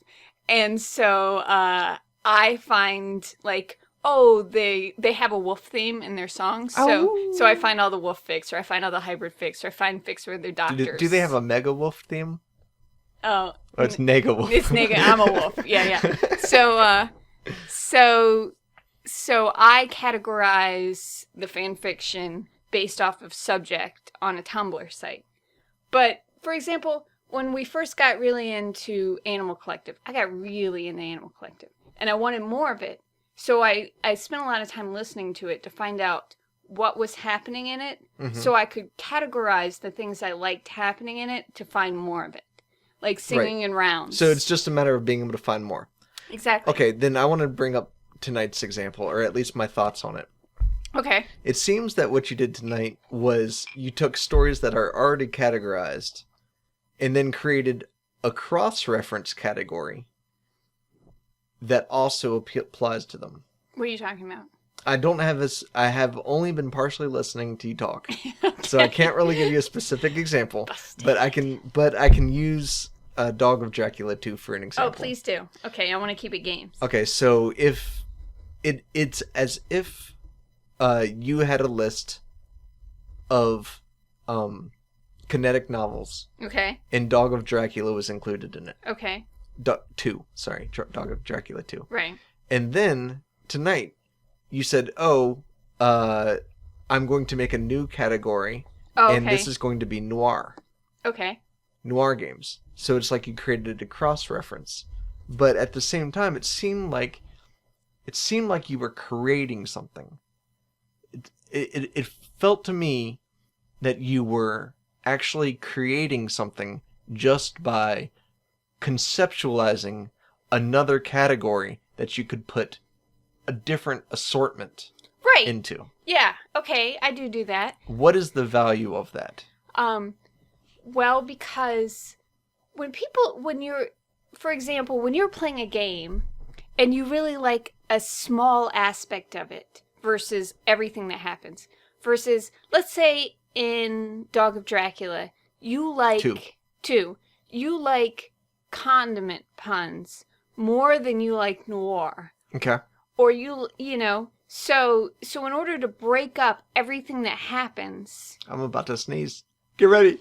S1: And so I find like, oh, they have a wolf theme in their songs. So I find all the wolf fics, or I find all the hybrid fics, or I find fics where they're doctors.
S2: Do they have a mega wolf theme?
S1: Oh,
S2: it's nega wolf.
S1: It's nega. I'm a wolf. Yeah. So I categorize the fan fiction based off of subject on a Tumblr site. But for example, when we first got really into Animal Collective, I got really into Animal Collective, and I wanted more of it. So I spent a lot of time listening to it to find out what was happening in it, so I could categorize the things I liked happening in it to find more of it. Like singing in rounds.
S2: So it's just a matter of being able to find more.
S1: Exactly.
S2: Okay, then I want to bring up tonight's example, or at least my thoughts on it.
S1: Okay.
S2: It seems that what you did tonight was you took stories that are already categorized and then created a cross-reference category that also applies to them.
S1: What are you talking about?
S2: I don't have this. I have only been partially listening to you talk,
S1: Okay.
S2: So I can't really give you a specific example.
S1: Busted.
S2: But I can use Dog of Dracula 2 for an example.
S1: Oh, please do. Okay, I want to keep it games.
S2: Okay, so if it's as if you had a list of kinetic novels.
S1: Okay.
S2: And Dog of Dracula was included in it.
S1: Okay.
S2: Dog of Dracula 2.
S1: Right.
S2: And then tonight you said, I'm going to make a new category, and this is going to be noir.
S1: Okay.
S2: Noir games. So it's like you created a cross-reference. But at the same time, it seemed like you were creating something. It felt to me that you were actually creating something just by conceptualizing another category that you could put a different assortment into.
S1: Yeah. Okay. I do that.
S2: What is the value of that?
S1: Well, because when you're playing a game and you really like a small aspect of it versus everything that happens, versus, let's say in Dog of Dracula, you like you like condiment puns more than you like noir.
S2: Okay.
S1: Or you know, so in order to break up everything that happens,
S2: I'm about to sneeze. Get ready.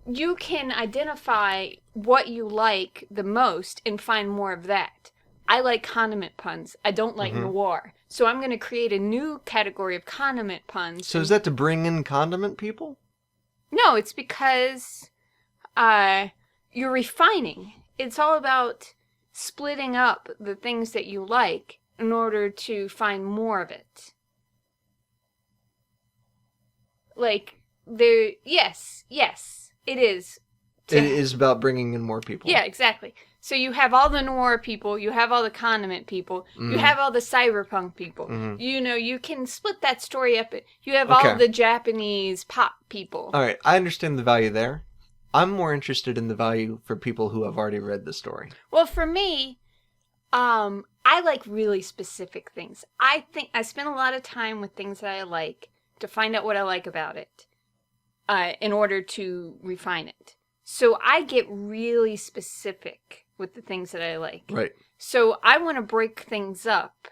S1: You can identify what you like the most and find more of that. I like condiment puns. I don't like noir. So I'm going to create a new category of condiment puns.
S2: So is that to bring in condiment people?
S1: No, it's because you're refining. It's all about splitting up the things that you like in order to find more of it. Like, yes, it is
S2: It is about bringing in more people.
S1: Yeah, exactly. So you have all the noir people, you have all the condiment people, you have all the cyberpunk people. You can split that story up. You have all the Japanese pop people.
S2: All right, I understand the value there. I'm more interested in the value for people who have already read the story.
S1: Well, for me, I like really specific things. I think I spend a lot of time with things that I like to find out what I like about it in order to refine it. So I get really specific with the things that I like.
S2: Right.
S1: So I want to break things up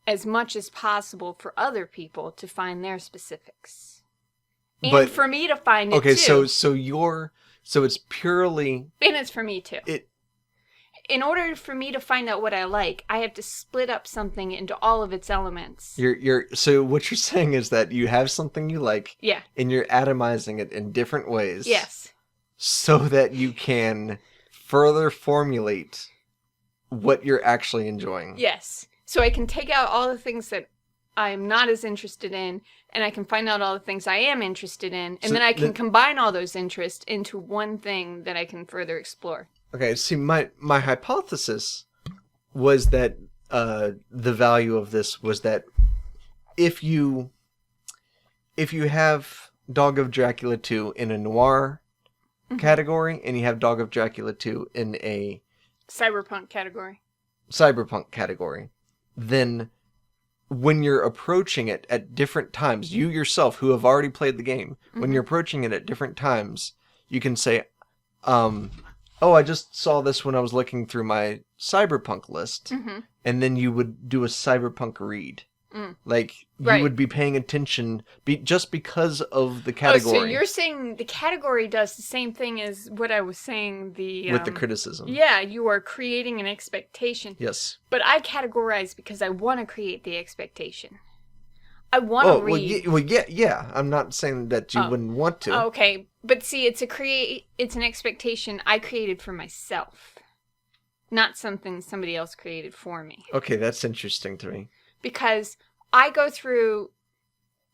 S1: as much as possible for other people to find their specifics. And for me to find it too.
S2: Okay, so it's purely...
S1: And it's for me too. In order for me to find out what I like, I have to split up something into all of its elements.
S2: So what you're saying is that you have something you like.
S1: Yeah.
S2: And you're atomizing it in different ways.
S1: Yes.
S2: So that you can further formulate what you're actually enjoying.
S1: Yes. So I can take out all the things that I'm not as interested in, and I can find out all the things I am interested in, and then I can combine all those interests into one thing that I can further explore.
S2: Okay, see, my hypothesis was that the value of this was that if you have Dog of Dracula 2 in a noir category, and you have Dog of Dracula 2 in a
S1: cyberpunk category, then when you're approaching it at different times, you yourself who have already played the game, when you're approaching it at different times, you can say, oh, I just saw this when I was looking through my cyberpunk list, and then you would do a cyberpunk read. Like, you would be paying attention just because of the category. Oh, so you're saying the category does the same thing as what I was saying
S2: with the criticism.
S1: Yeah, you are creating an expectation.
S2: Yes.
S1: But I categorize because I want to create the expectation. I want to read.
S2: Well, yeah. I'm not saying that you wouldn't want to.
S1: Okay, but see, it's an expectation I created for myself, not something somebody else created for me.
S2: Okay, that's interesting to me.
S1: Because I go through,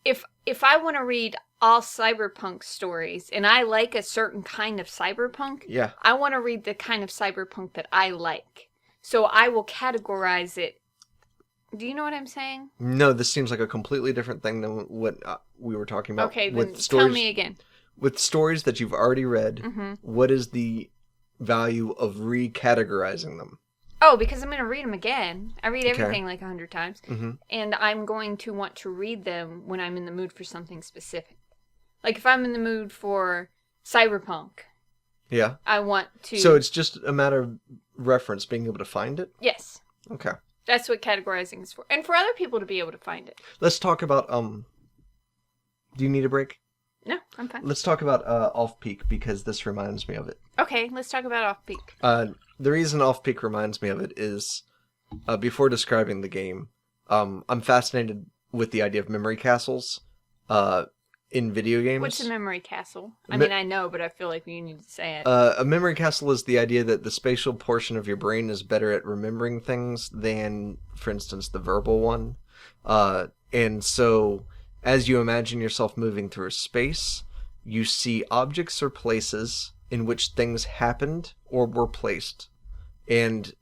S1: if I want to read all cyberpunk stories and I like a certain kind of cyberpunk, I want to read the kind of cyberpunk that I like. So I will categorize it. Do you know what I'm saying?
S2: No, this seems like a completely different thing than what we were talking about.
S1: Okay, then tell me again.
S2: With stories that you've already read, what is the value of recategorizing them?
S1: Oh, because I'm going to read them again. I read everything like 100 times. And I'm going to want to read them when I'm in the mood for something specific. Like if I'm in the mood for cyberpunk.
S2: Yeah.
S1: I want to...
S2: So it's just a matter of reference, being able to find it?
S1: Yes.
S2: Okay.
S1: That's what categorizing is for. And for other people to be able to find it.
S2: Let's talk about... Do you need a break?
S1: No, I'm fine.
S2: Let's talk about Off-Peak, because this reminds me of it.
S1: Okay, let's talk about Off-Peak.
S2: The reason Off-Peak reminds me of it is, before describing the game, I'm fascinated with the idea of memory castles in video games.
S1: What's a memory castle? I mean, I know, but I feel like we need to say it.
S2: A memory castle is the idea that the spatial portion of your brain is better at remembering things than, for instance, the verbal one. And so, as you imagine yourself moving through space, you see objects or places in which things happened or were placed. And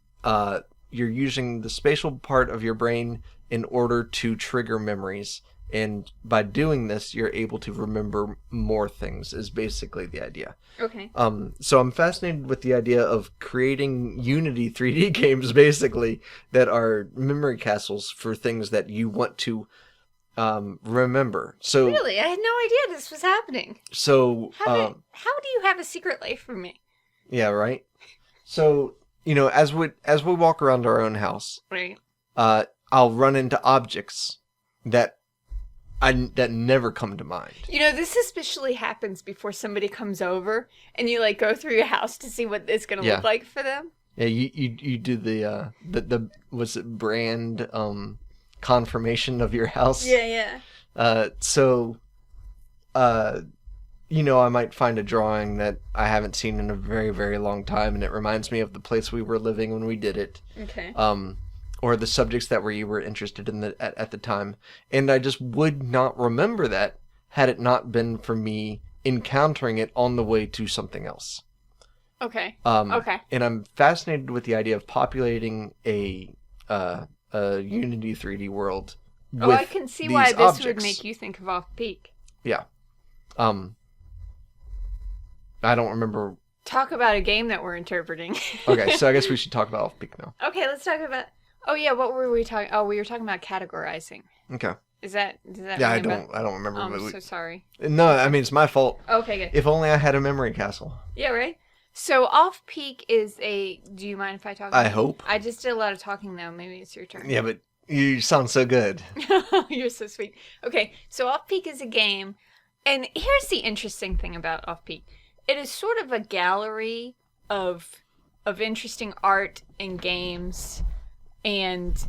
S2: you're using the spatial part of your brain in order to trigger memories. And by doing this, you're able to remember more things, is basically the idea.
S1: Okay.
S2: So I'm fascinated with the idea of creating Unity 3D games, basically, that are memory castles for things that you want to remember. So
S1: really, I had no idea this was happening.
S2: So
S1: how do you have a secret life from me?
S2: Yeah, right. So as we walk around our own house,
S1: right?
S2: I'll run into objects that never come to mind.
S1: This especially happens before somebody comes over, and you like go through your house to see what it's going to look like for them.
S2: Yeah, you do the was it brand confirmation of your house.
S1: Yeah.
S2: I might find a drawing that I haven't seen in a very, very long time, and it reminds me of the place we were living when we did it.
S1: Okay.
S2: Or the subjects that you were interested in at the time. And I just would not remember that had it not been for me encountering it on the way to something else.
S1: Okay.
S2: Okay. And I'm fascinated with the idea of populating a Unity 3D world.
S1: Oh, I can see why this would make you think of Off-Peak.
S2: Yeah. I don't remember.
S1: Talk about a game that we're interpreting.
S2: Okay, so I guess we should talk about Off-Peak now.
S1: Okay, let's talk about... Oh, yeah, what were we talking... Oh, we were talking about categorizing.
S2: Okay.
S1: Does that
S2: Yeah, I don't remember.
S1: Oh, I'm so sorry.
S2: No, I mean, it's my fault.
S1: Okay, good.
S2: If only I had a memory castle.
S1: Yeah, right? So, Off-Peak is a... Do you mind if I talk?
S2: I hope.
S1: I just did a lot of talking, though. Maybe it's your turn.
S2: Yeah, but you sound so good.
S1: You're so sweet. Okay, so Off-Peak is a game, and here's the interesting thing about Off-Peak. It is sort of a gallery of interesting art and games and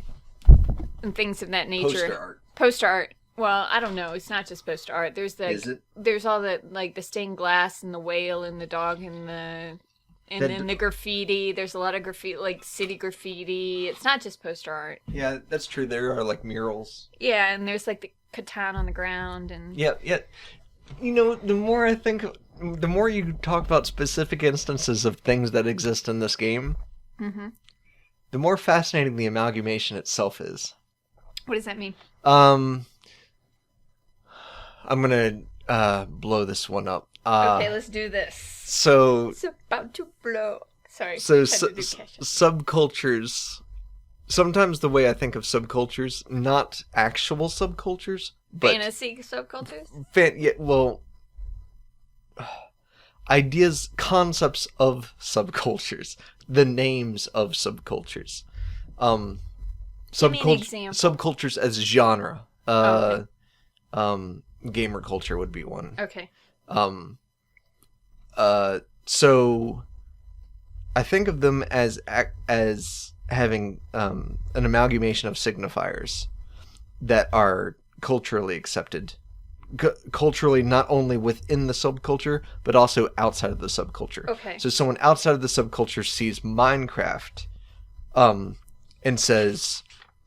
S1: things of that nature. Poster art. Well, I don't know. It's not just poster art. There's there's all the the stained glass and the whale and the dog and then the graffiti. There's a lot of graffiti, like city graffiti. It's not just poster art.
S2: Yeah, that's true. There are murals.
S1: Yeah, and there's the katana on the ground and
S2: yeah. You know, the more I think, the more you talk about specific instances of things that exist in this game, the more fascinating the amalgamation itself is.
S1: What does that mean?
S2: I'm gonna blow this one up.
S1: Okay, let's do this.
S2: So
S1: it's about to blow. Sorry.
S2: So subcultures. Sometimes the way I think of subcultures, not actual subcultures, but
S1: fantasy subcultures.
S2: Ideas, concepts of subcultures, the names of subcultures. Subcultures as genre. Gamer culture would be one.
S1: Okay.
S2: So I think of them as having an amalgamation of signifiers that are culturally accepted. Culturally, not only within the subculture, but also outside of the subculture.
S1: Okay.
S2: So someone outside of the subculture sees Minecraft and says,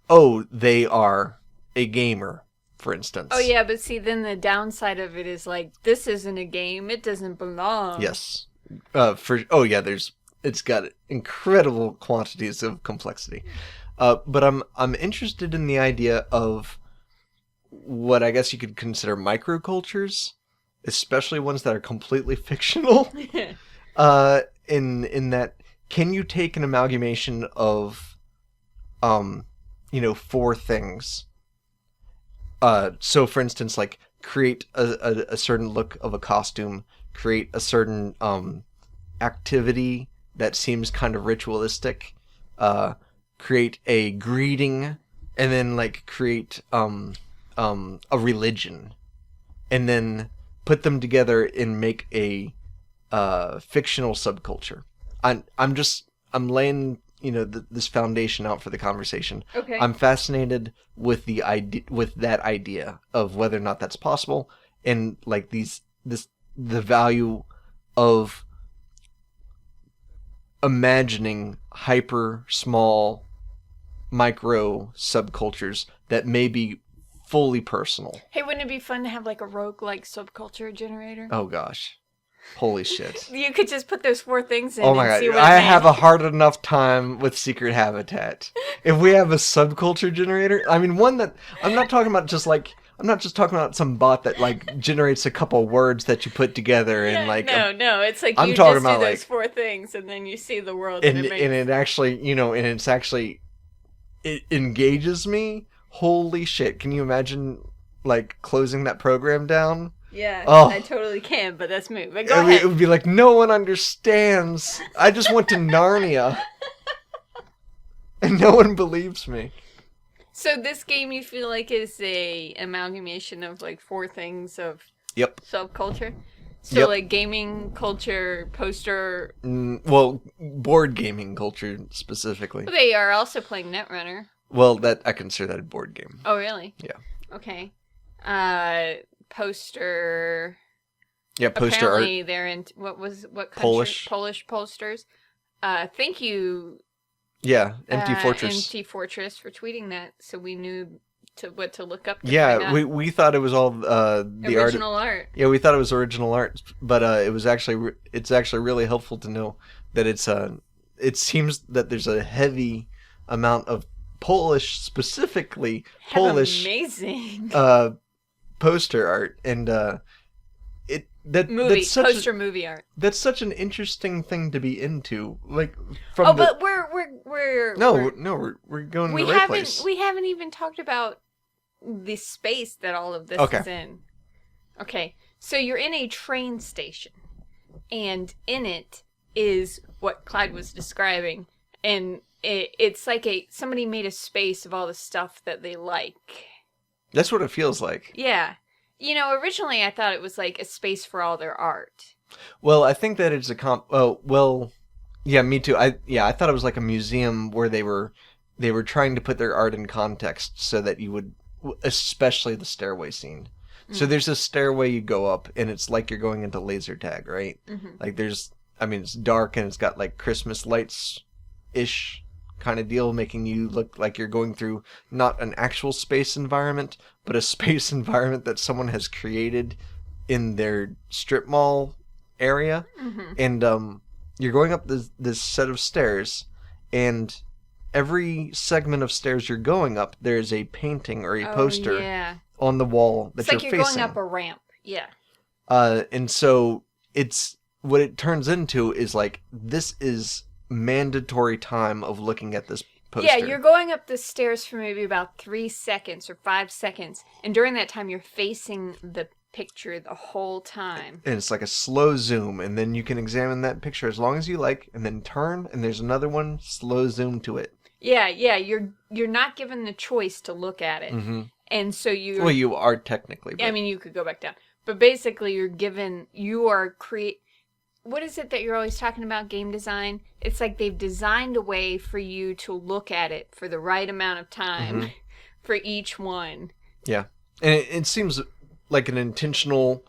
S2: oh, they are a gamer, for instance.
S1: Oh, yeah, but see, then the downside of it is this isn't a game. It doesn't belong.
S2: Yes. It's got incredible quantities of complexity. But I'm interested in the idea of what I guess you could consider microcultures, especially ones that are completely fictional. In that, can you take an amalgamation of, four things? So, for instance, create a certain look of a costume, create a certain activity that seems kind of ritualistic, create a greeting, and then create a religion, and then put them together and make a fictional subculture. I'm laying this foundation out for the conversation.
S1: Okay.
S2: I'm fascinated with that idea of whether or not that's possible, and the value of imagining hyper small micro subcultures that may be fully personal.
S1: Hey, wouldn't it be fun to have a roguelike subculture generator?
S2: Oh gosh. Holy shit.
S1: You could just put those four things in
S2: oh my
S1: and see
S2: god.
S1: what
S2: I have a hard enough time with Secret Habitat. If we have a subculture generator, I mean one that I'm not talking about I'm not just talking about some bot that generates a couple words that you put together and
S1: No, it's
S2: I'm
S1: you
S2: talking
S1: just
S2: about
S1: do those four things and then you see the world
S2: and it actually, it engages me. Holy shit. Can you imagine closing that program down?
S1: Yeah,
S2: oh.
S1: I totally can, but that's me. But go ahead.
S2: It would be no one understands. I just went to Narnia. And no one believes me.
S1: So this game you feel is a amalgamation of four things of subculture? So gaming culture, poster...
S2: board gaming culture specifically.
S1: Well, they are also playing Netrunner.
S2: Well, that I consider that a board game.
S1: Oh, really?
S2: Yeah.
S1: Okay. Poster...
S2: Yeah, poster
S1: apparently
S2: art.
S1: They're in... What country?
S2: Polish
S1: posters. Thank you...
S2: Yeah, Empty Fortress.
S1: Empty Fortress for tweeting that, so we knew to look up. To
S2: Yeah,
S1: find out.
S2: we thought it was all the
S1: Original art.
S2: Yeah, we thought it was original art, but it's actually really helpful to know that it seems that there's a heavy amount of Polish, specifically Polish,
S1: amazing
S2: poster art, and
S1: movie art.
S2: That's such an interesting thing to be into, like
S1: but we're
S2: going to the right place.
S1: We haven't even talked about the space that all of this is in. Okay, so you're in a train station, and in it is what Clyde was describing, and it's like somebody made a space of all the stuff that they like. That's
S2: what it feels like.
S1: Yeah. Originally I thought it was like a space for all their art.
S2: Well, I think that it's yeah, me too. I thought it was like a museum where they were trying to put their art in context so that you would, especially the stairway scene. So there's a stairway you go up, and it's like you're going into laser tag, right? Mm-hmm. Like it's dark, and it's got like Christmas lights-ish kind of deal, making you look like you're going through not an actual space environment, but a space environment that someone has created in their strip mall area. Mm-hmm. And you're going up this set of stairs, and every segment of stairs you're going up, there's a painting or a poster on the wall that you're facing. It's like you're
S1: going up a ramp. Yeah.
S2: And so what it turns into is like, this is mandatory time of looking at this poster.
S1: Yeah, you're going up the stairs for maybe about 3 seconds or 5 seconds, and during that time you're facing the picture the whole time.
S2: And it's like a slow zoom, and then you can examine that picture as long as you like, and then turn, and there's another one, slow zoom to it.
S1: Yeah, you're not given the choice to look at it. Mm-hmm. And so
S2: you are technically. But...
S1: I mean, you could go back down. But basically what is it that you're always talking about, game design? It's like they've designed a way for you to look at it for the right amount of time for each one.
S2: Yeah. And it seems like an intentional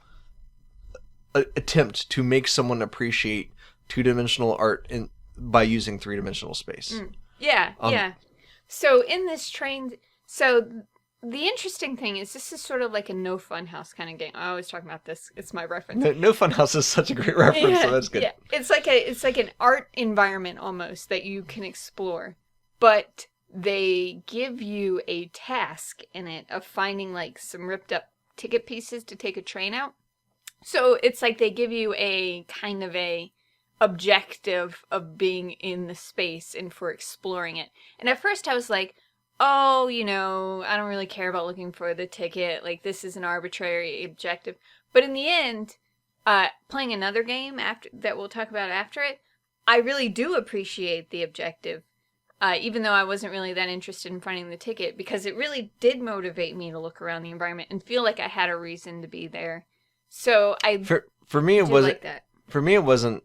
S2: attempt to make someone appreciate two-dimensional art by using three-dimensional space.
S1: Yeah, yeah. So in this train... The interesting thing is this is sort of like a No Fun House kind of game. I always talk about this. It's my reference.
S2: No Fun House is such a great reference, so that's good.
S1: Yeah. It's like an art environment almost that you can explore. But they give you a task in it of finding like some ripped up ticket pieces to take a train out. So it's like they give you a kind of a objective of being in the space and for exploring it. And at first I was like, oh, I don't really care about looking for the ticket. Like, this is an arbitrary objective. But in the end, playing another game that we'll talk about after it, I really do appreciate the objective, even though I wasn't really that interested in finding the ticket, because it really did motivate me to look around the environment and feel like I had a reason to be there. So
S2: for me it wasn't
S1: like that.
S2: For me it wasn't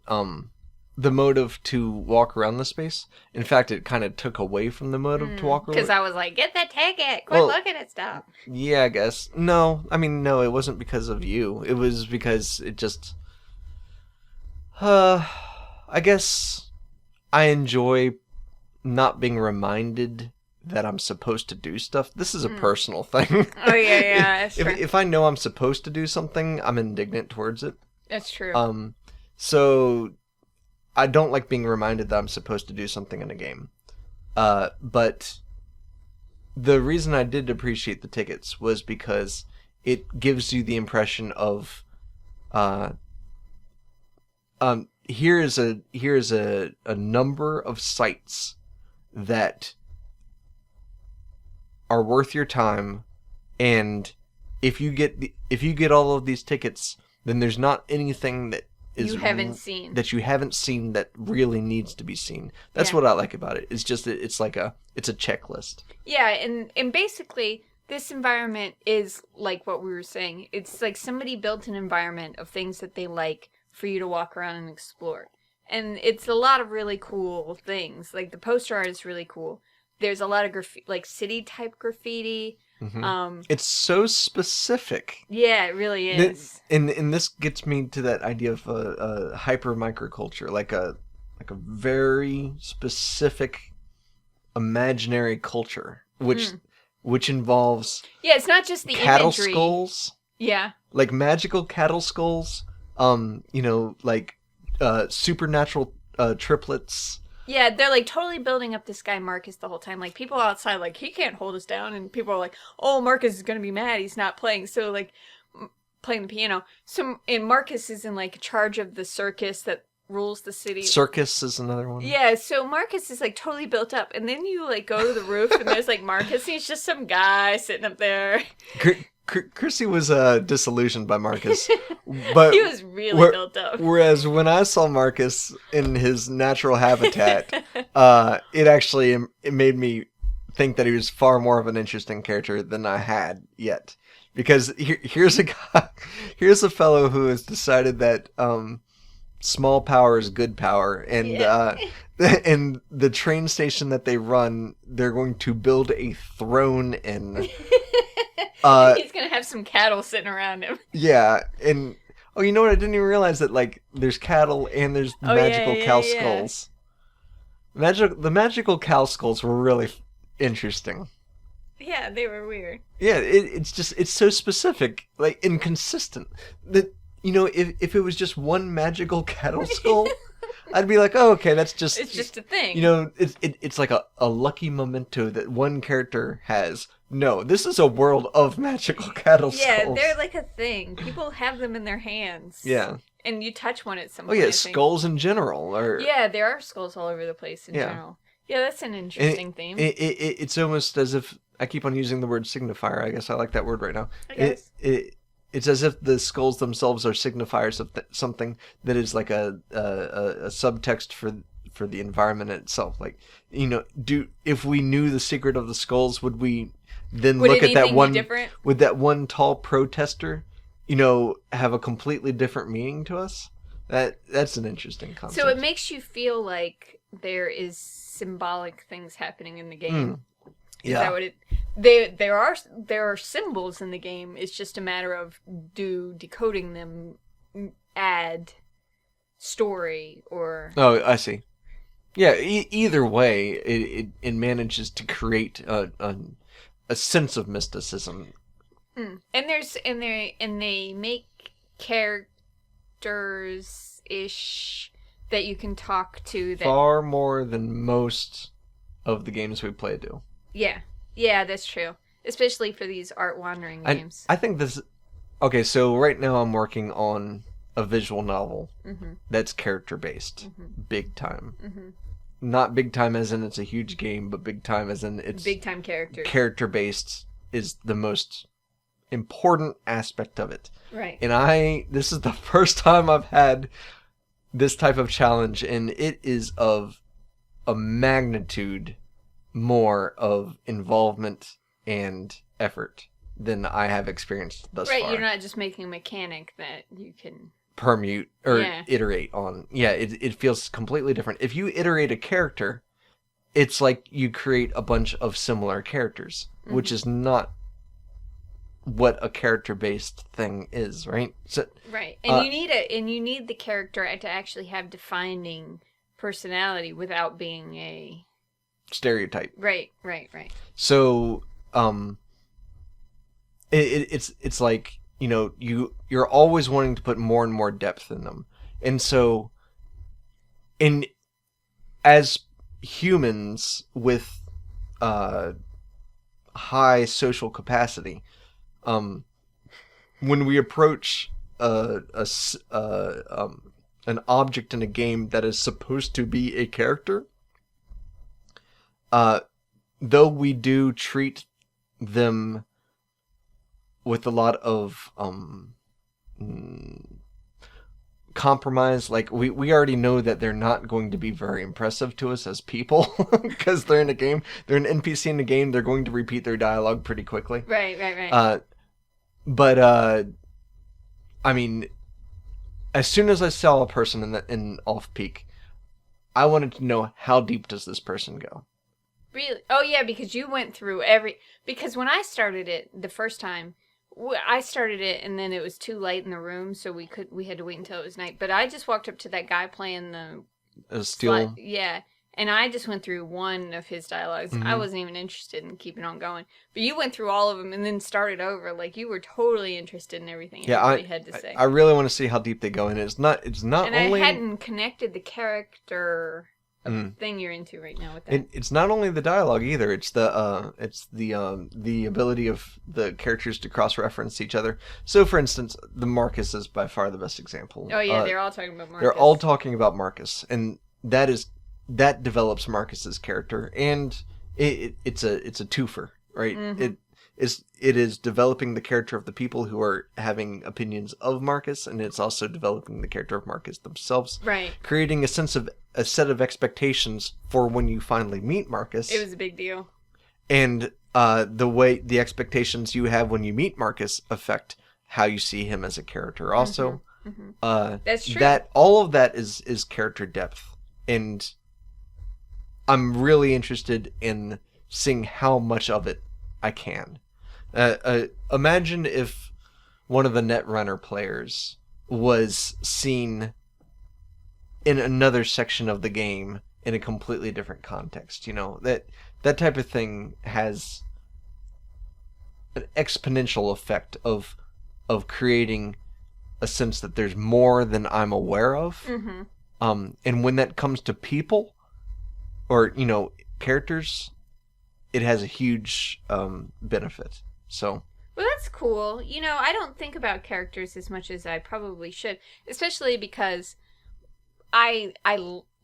S2: the motive to walk around the space. In fact, it kind of took away from the motive to walk around.
S1: Because I was like, get the ticket! Quit looking at stuff!
S2: Yeah, I guess. No, it wasn't because of you. It was because it just... I guess I enjoy not being reminded that I'm supposed to do stuff. This is a personal thing.
S1: Oh, yeah, that's true.
S2: If I know I'm supposed to do something, I'm indignant towards it.
S1: That's true.
S2: So... I don't like being reminded that I'm supposed to do something in a game. But the reason I did appreciate the tickets was because it gives you the impression of here is a number of sites that are worth your time, and if you get all of these tickets, then there's not anything that you haven't seen that really needs to be seen. That's what I like about it. It's just it's a checklist. Yeah,
S1: and basically this environment is like what we were saying. It's like somebody built an environment of things that they like for you to walk around and explore. And it's a lot of really cool things. Like the poster art is really cool. There's a lot of like city type graffiti.
S2: Mm-hmm. It's so specific.
S1: Yeah, it really is.
S2: And this gets me to that idea of a hyper microculture, like a very specific imaginary culture, which which involves
S1: Yeah, it's not just the
S2: cattle
S1: imagery.
S2: skulls.
S1: Yeah.
S2: Like magical cattle skulls. Like supernatural triplets.
S1: Yeah, they're like totally building up this guy Marcus the whole time. Like people outside, like he can't hold us down, and people are like, "Oh, Marcus is gonna be mad. He's not playing." So like playing the piano. And Marcus is in like charge of the circus that rules the city.
S2: Circus is another one.
S1: Yeah, so Marcus is like totally built up, and then you like go to the roof, and there's like Marcus. And he's just some guy sitting up there.
S2: Chrissy was disillusioned by Marcus, but
S1: he was really built up.
S2: Whereas when I saw Marcus in his natural habitat, it made me think that he was far more of an interesting character than I had yet. Because here's a fellow who has decided that small power is good power, and and the train station that they run, they're going to build a throne in.
S1: He's gonna have some cattle sitting around him.
S2: Yeah, and you know what? I didn't even realize that like there's cattle and there's magical cow skulls. The magical cow skulls were really interesting.
S1: Yeah, they were weird.
S2: Yeah, it's so specific, like inconsistent. That if it was just one magical cattle skull, I'd be like, oh, okay, it's just
S1: a thing.
S2: It's like a lucky memento that one character has. No, this is a world of magical cattle skulls.
S1: Yeah, they're like a thing. People have them in their hands.
S2: Yeah.
S1: And you touch one at some point.
S2: Oh yeah, skulls in general.
S1: Yeah, there are skulls all over the place in general. Yeah, that's an interesting theme.
S2: It's almost as if I keep on using the word signifier. I guess I like that word right now.
S1: I guess.
S2: It's as if the skulls themselves are signifiers of something that is like a subtext for the environment itself. Like, if we knew the secret of the skulls, would we then look at that one? Would that one tall protester, have a completely different meaning to us? That's an interesting concept.
S1: So it makes you feel like there is symbolic things happening in the game. Is that what it? There are symbols in the game. It's just a matter of decoding them add story or. Oh,
S2: I see. Yeah. Either way, it manages to create a sense of mysticism.
S1: And they make characters ish that you can talk to. That
S2: far more than most of the games we play do.
S1: Yeah, that's true. Especially for these art wandering games.
S2: I think this. Okay, so right now I'm working on a visual novel that's character based, big time. Not big time as in it's a huge game, but big time as in it's
S1: big time characters.
S2: Character based is the most important aspect of it.
S1: Right.
S2: And this is the first time I've had this type of challenge, and it is of a magnitude more of involvement and effort than I have experienced thus far.
S1: Right, you're not just making a mechanic that you can
S2: permute or iterate on. Yeah, it feels completely different. If you iterate a character, it's like you create a bunch of similar characters, which is not what a character-based thing is, right? So,
S1: right, and you need the character to actually have defining personality without being a
S2: stereotype.
S1: Right.
S2: So, it's like, you're always wanting to put more and more depth in them. And so, as humans with high social capacity, when we approach an object in a game that is supposed to be a character, though we do treat them with a lot of compromise, like we already know that they're not going to be very impressive to us as people because they're in a game, they're an NPC in the game, they're going to repeat their dialogue pretty quickly.
S1: Right.
S2: But I mean, as soon as I saw a person in Off-Peak, I wanted to know, how deep does this person go?
S1: Really? Oh yeah, because you went through because when I started it the first time, I started it and then it was too light in the room, so we had to wait until it was night. But I just walked up to that guy playing the
S2: steel.
S1: yeah, And I just went through one of his dialogues.
S2: Mm-hmm.
S1: I wasn't even interested in keeping on going. But you went through all of them and then started over. Like, you were totally interested in everything everybody had to say.
S2: I really want to see how deep they go in. It's not
S1: and
S2: only...
S1: I hadn't connected the character thing you're into right now with that.
S2: It's not only the dialogue either. It's the ability of the characters to cross-reference each other. So, for instance, the Marcus is by far the best example.
S1: Oh, yeah, they're all talking about Marcus.
S2: They're all talking about Marcus, and that develops Marcus's character, and it's a twofer, right?
S1: Mm-hmm.
S2: It is developing the character of the people who are having opinions of Marcus, and it's also developing the character of Marcus themselves,
S1: right?
S2: Creating a set of expectations for when you finally meet Marcus.
S1: It was a big deal,
S2: and the expectations you have when you meet Marcus affect how you see him as a character. Also,
S1: that's true.
S2: That all of that is character depth, and I'm really interested in seeing how much of it I can. Imagine if one of the Netrunner players was seen in another section of the game in a completely different context. You know, that type of thing has an exponential effect of creating a sense that there's more than I'm aware of. And when that comes to people or, characters, it has a huge benefit. So,
S1: well, that's cool. I don't think about characters as much as I probably should, especially because I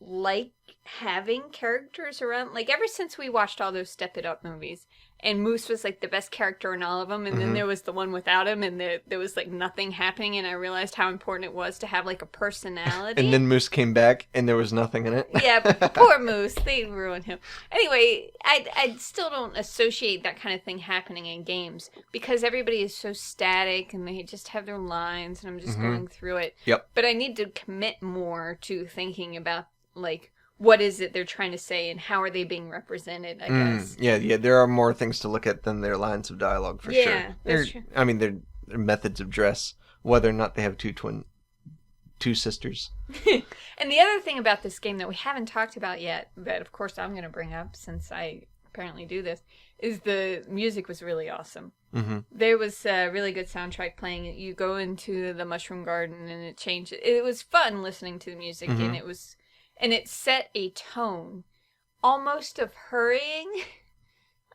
S1: like having characters around. Like, ever since we watched all those Step It Up movies, and Moose was, like, the best character in all of them, and then there was the one without him, and there was, like, nothing happening, and I realized how important it was to have, like, a personality.
S2: And then Moose came back, and there was nothing in it.
S1: Yeah, poor Moose. They ruined him. Anyway, I still don't associate that kind of thing happening in games, because everybody is so static, and they just have their lines, and I'm just going through it.
S2: Yep.
S1: But I need to commit more to thinking about, like, what is it they're trying to say and how are they being represented, I guess.
S2: Yeah, there are more things to look at than their lines of dialogue, for sure.
S1: Yeah, that's true.
S2: I mean, their methods of dress, whether or not they have two sisters.
S1: And the other thing about this game that we haven't talked about yet, but of course I'm going to bring up since I apparently do this, is the music was really awesome. There was a really good soundtrack playing. You go into the mushroom garden and it changes. It was fun listening to the music, and it set a tone, almost of hurrying.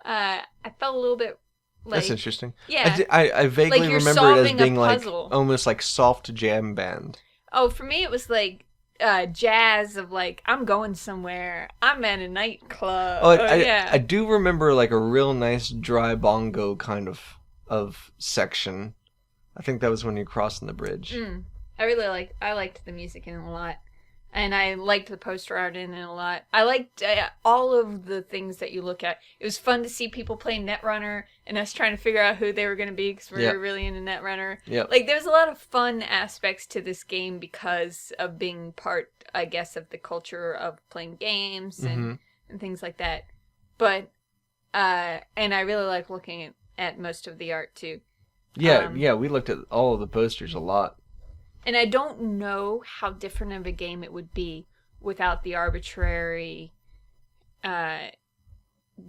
S1: I felt a little bit like... That's
S2: interesting.
S1: Yeah.
S2: I vaguely
S1: like
S2: remember it as being like almost like soft jam band.
S1: Oh, for me it was like jazz of like, I'm going somewhere. I'm at a nightclub.
S2: I do remember like a real nice dry bongo kind of section. I think that was when you're crossing the bridge.
S1: I liked the music in it a lot. And I liked the poster art in it a lot. I liked all of the things that you look at. It was fun to see people playing Netrunner and us trying to figure out who they were going to be because we were really into Netrunner.
S2: Yep.
S1: Like, there's a lot of fun aspects to this game because of being part, I guess, of the culture of playing games and things like that. But, and I really like looking at most of the art, too.
S2: Yeah, we looked at all of the posters a lot.
S1: And I don't know how different of a game it would be without the arbitrary goal.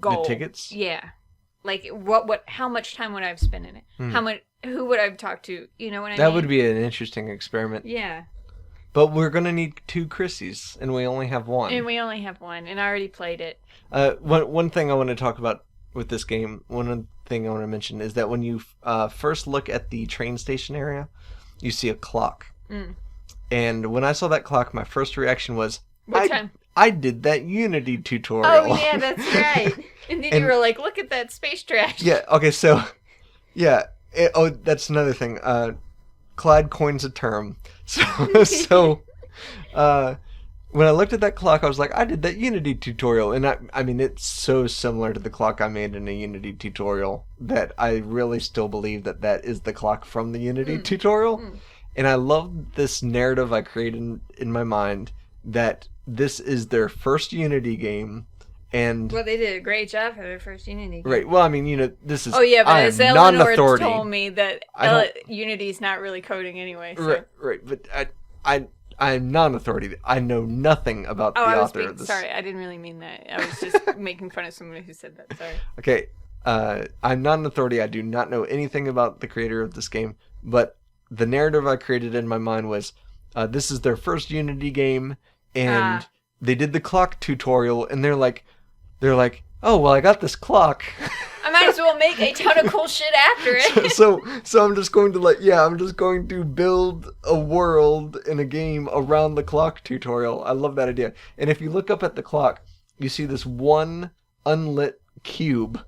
S2: The tickets?
S1: Yeah. Like, how much time would I have spent in it? Who would I have talked to? You know what I mean?
S2: That would be an interesting experiment.
S1: Yeah.
S2: But we're going to need 2 Chrissies, and we only have 1.
S1: And I already played it.
S2: One thing I want to talk about with this game, one thing I want to mention is that when you first look at the train station area, you see a clock. And when I saw that clock, my first reaction was,
S1: What time?
S2: I did that Unity tutorial.
S1: Oh, yeah, that's right. And then you were like, look at that space trash.
S2: Yeah, okay, so, yeah. That's another thing. Clyde coins a term. So when I looked at that clock, I was like, I did that Unity tutorial. And I mean, it's so similar to the clock I made in a Unity tutorial that I really still believe that is the clock from the Unity tutorial. And I love this narrative I created in my mind that this is their first Unity game. And
S1: well, they did a great job for their first Unity game.
S2: Right. Well, I mean, this is...
S1: Oh, yeah, but as Eleanor told me that
S2: Unity's
S1: Unity's not really coding anyway. So.
S2: Right. But I'm not an authority. I know nothing about the author of this.
S1: Sorry, I didn't really mean that. I was just making fun of somebody who said that. Sorry.
S2: Okay, I'm not an authority. I do not know anything about the creator of this game, but the narrative I created in my mind was, this is their first Unity game, and they did the clock tutorial, and they're like, oh, well, I got this clock.
S1: I might as well make a ton of cool shit after it.
S2: So I'm just going to I'm just going to build a world in a game around the clock tutorial. I love that idea. And if you look up at the clock, you see this one unlit cube.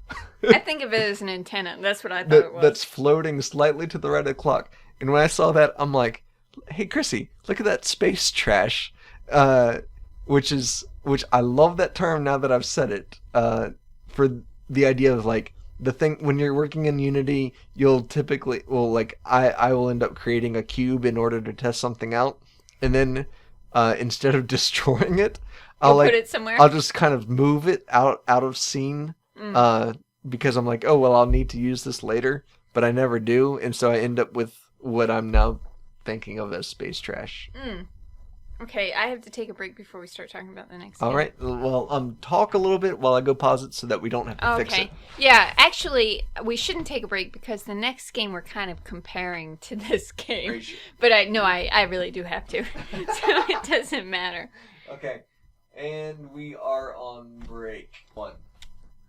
S1: I think of it as an antenna. That's what I thought it was.
S2: That's floating slightly to the right of the clock. And when I saw that, I'm like, hey, Chrissy, look at that space trash. Which I love that term now that I've said it. For the idea of like the thing when you're working in Unity, you'll typically I will end up creating a cube in order to test something out, and then instead of destroying it, I'll
S1: put it somewhere.
S2: I'll just kind of move it out of scene because I'm like, oh well, I'll need to use this later, but I never do, and so I end up with what I'm now thinking of as space trash.
S1: Okay, I have to take a break before we start talking about the next
S2: All
S1: game.
S2: right. Well, talk a little bit while I go pause it so that we don't have to fix it.
S1: Yeah, actually, we shouldn't take a break because the next game we're kind of comparing to this game. But I really do have to. So it doesn't matter.
S2: Okay. And we are on break 1.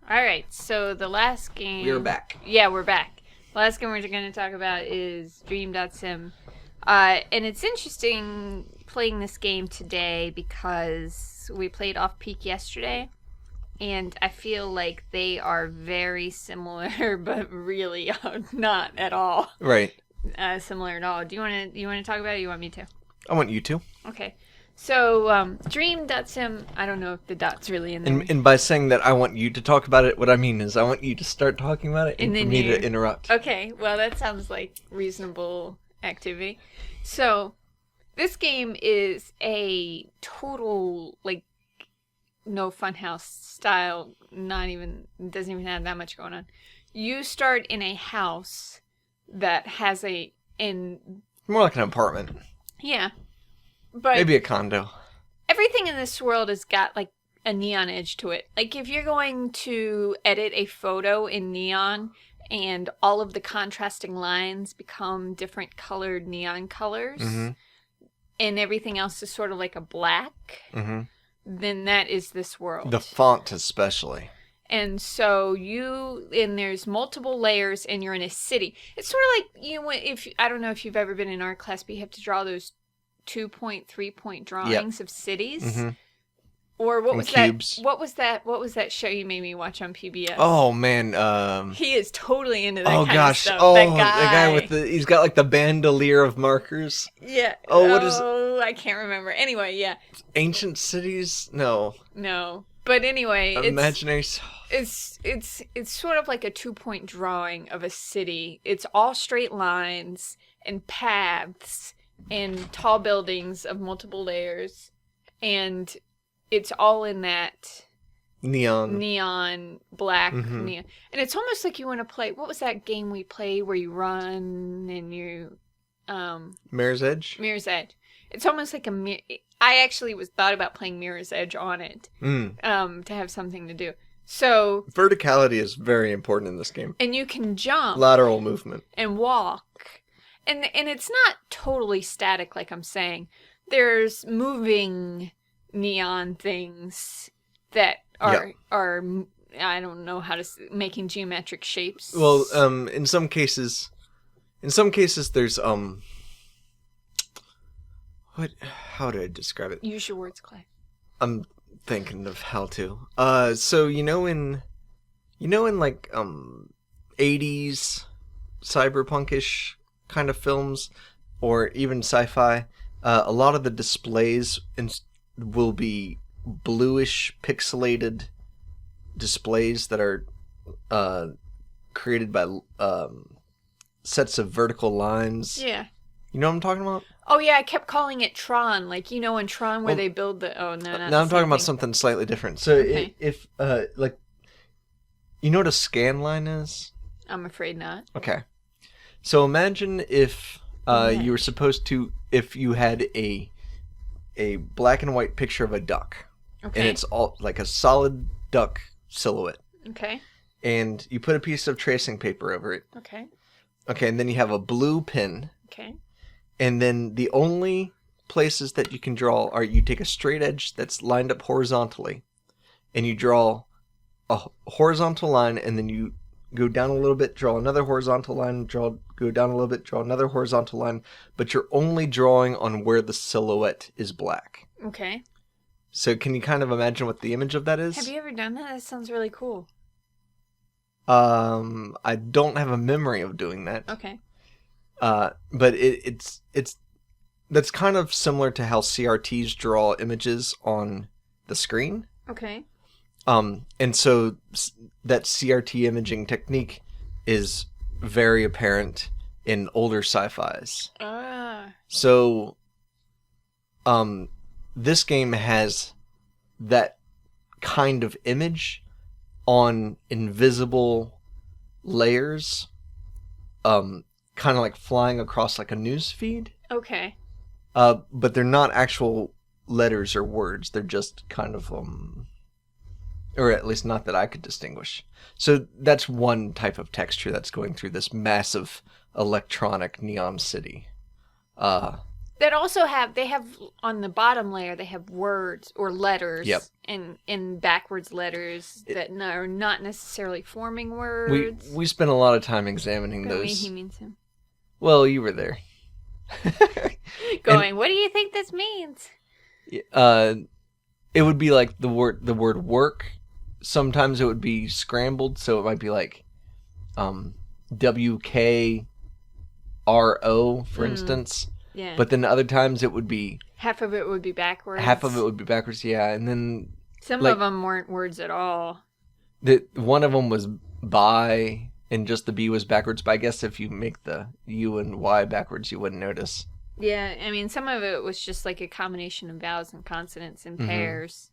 S1: All right, so the last game...
S2: We're back.
S1: Yeah, we're back. The last game we're going to talk about is Dream.Sim. And it's interesting playing this game today because we played off-peak yesterday, and I feel like they are very similar, but really not at all.
S2: Right.
S1: Similar at all. Do you want to talk about it, or you want me to?
S2: I want you to.
S1: Okay. So, Dream.Sim, I don't know if the dot's really in there.
S2: And by saying that I want you to talk about it, what I mean is I want you to start talking about it and for me to interrupt.
S1: Okay, well, that sounds like reasonable activity. So, this game is a total, no funhouse style, doesn't even have that much going on. You start in a house that has
S2: more like an apartment.
S1: Yeah. But
S2: maybe a condo.
S1: Everything in this world has got, a neon edge to it. Like, if you're going to edit a photo in neon and all of the contrasting lines become different colored neon colors, and everything else is sort of like a black, then that is this world.
S2: The font especially.
S1: And so there's multiple layers and you're in a city. It's sort of like, I don't know if you've ever been in art class, but you have to draw those 2-point, 3-point drawings of cities. Or what was cubes. What was that show you made me watch on PBS?
S2: Oh man,
S1: he is totally into that kind of stuff.
S2: Oh,
S1: that
S2: guy with he's got the bandolier of markers.
S1: Yeah. I can't remember. Anyway, yeah.
S2: Ancient cities? No.
S1: But anyway,
S2: imaginary.
S1: It's sort of like a 2-point drawing of a city. It's all straight lines and paths and tall buildings of multiple layers, and it's all in that neon black neon. And it's almost like you want to play, what was that game we played where you run and you
S2: Mirror's Edge?
S1: Mirror's Edge. It's almost like I actually thought about playing Mirror's Edge on it to have something to do. So
S2: verticality is very important in this game.
S1: And you can jump.
S2: Lateral movement.
S1: And walk. And it's not totally static like I'm saying. There's moving neon things that are I don't know how to making geometric shapes.
S2: Well, in some cases there's how do I describe it?
S1: Use your words, Clyde.
S2: I'm thinking of how to. So in 80s cyberpunkish kind of films or even sci-fi, a lot of the displays will be bluish pixelated displays that are created by sets of vertical lines.
S1: Yeah.
S2: You know what I'm talking about?
S1: Oh yeah, I kept calling it Tron, like in Tron where they build the. Oh no, not
S2: now I'm talking about something slightly different. So
S1: okay.
S2: if you know what a scan line is?
S1: I'm afraid not.
S2: Okay, so imagine if you were supposed to, if you had a a black and white picture of a duck.
S1: Okay.
S2: And it's all like a solid duck silhouette.
S1: Okay.
S2: And you put a piece of tracing paper over it.
S1: Okay.
S2: Okay, and then you have a blue pen.
S1: Okay.
S2: And then the only places that you can draw are you take a straight edge that's lined up horizontally, and you draw a horizontal line, and then you go down a little bit, draw another horizontal line, go down a little bit, draw another horizontal line, but you're only drawing on where the silhouette is black.
S1: Okay.
S2: So can you kind of imagine what the image of that is?
S1: Have you ever done that? That sounds really cool.
S2: I don't have a memory of doing that.
S1: Okay.
S2: But it's that's kind of similar to how CRTs draw images on the screen.
S1: Okay.
S2: And so that CRT imaging technique is very apparent in older sci-fis. So, this game has that kind of image on invisible layers, kind of like flying across like a news feed.
S1: Okay.
S2: But they're not actual letters or words. They're just kind of, or at least not that I could distinguish. So that's one type of texture that's going through this massive electronic neon city.
S1: That also they have on the bottom layer, they have words or letters.
S2: Yep.
S1: And backwards letters that are not necessarily forming words.
S2: We spent a lot of time examining those.
S1: He means him.
S2: Well, you were there.
S1: Going, what do you think this means?
S2: It would be like the word work. Sometimes it would be scrambled, so it might be like WKRO, for instance.
S1: Yeah.
S2: But then other times it would be...
S1: Half of it would be backwards.
S2: Half of it would be backwards, yeah. And then...
S1: Some of them weren't words at all.
S2: One of them was by, and just the B was backwards. But I guess if you make the U and Y backwards, you wouldn't notice.
S1: Yeah, I mean, some of it was just like a combination of vowels and consonants in pairs.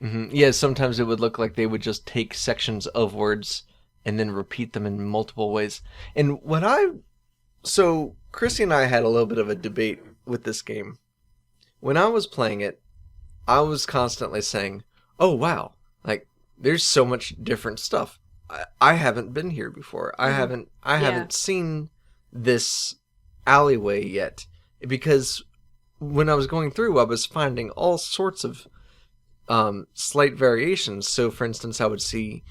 S2: Mm-hmm. Yeah, sometimes it would look like they would just take sections of words and then repeat them in multiple ways. And So, Chrissy and I had a little bit of a debate with this game. When I was playing it, I was constantly saying, oh, wow, like, there's so much different stuff. I haven't been here before. I haven't seen this alleyway yet. Because when I was going through, I was finding all sorts of slight variations. So, for instance, I would see,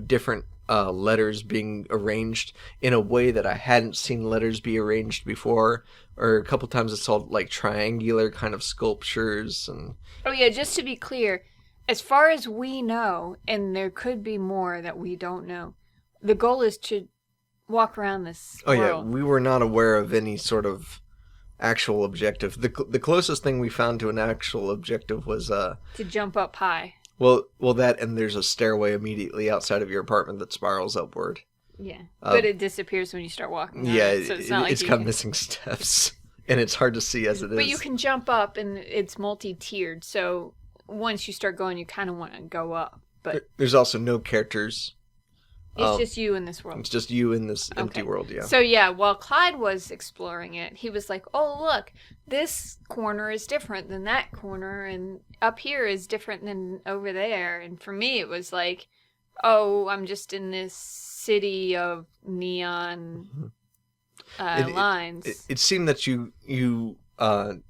S2: different letters being arranged in a way that I hadn't seen letters be arranged before. Or a couple times I saw, like, triangular kind of sculptures. And
S1: oh, yeah, just to be clear, as far as we know, and there could be more that we don't know, the goal is to walk around this world.
S2: Yeah, we were not aware of any sort of actual objective. The closest thing we found to an actual objective was
S1: to jump up high.
S2: Well, that, and there's a stairway immediately outside of your apartment that spirals upward.
S1: Yeah, but it disappears when you start walking.
S2: Yeah,
S1: so it's not like
S2: it's got missing steps, and it's hard to see as it is.
S1: But you can jump up, and it's multi-tiered. So once you start going, you kind of want to go up. But
S2: there's also no characters.
S1: It's just you in this world.
S2: It's just you in this empty world, yeah.
S1: So, yeah, while Clyde was exploring it, he was like, oh, look, this corner is different than that corner, and up here is different than over there. And for me, it was like, oh, I'm just in this city of neon lines.
S2: It seemed that you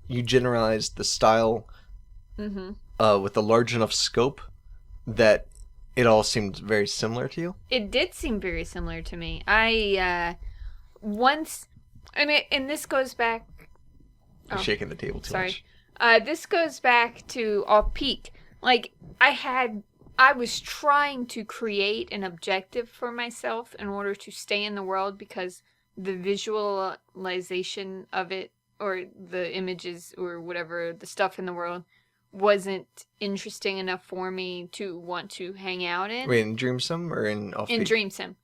S2: generalized the style with a large enough scope that it all seemed very similar to you?
S1: It did seem very similar to me. And this goes back...
S2: You're shaking the table too much.
S1: This goes back to Off-Peak. Like, I was trying to create an objective for myself in order to stay in the world because the visualization of it, or the images, or whatever, the stuff in the world, wasn't interesting enough for me to want to hang out in.
S2: Wait, in Dream.Sim or in Off-Peak?
S1: In Dream.Sim.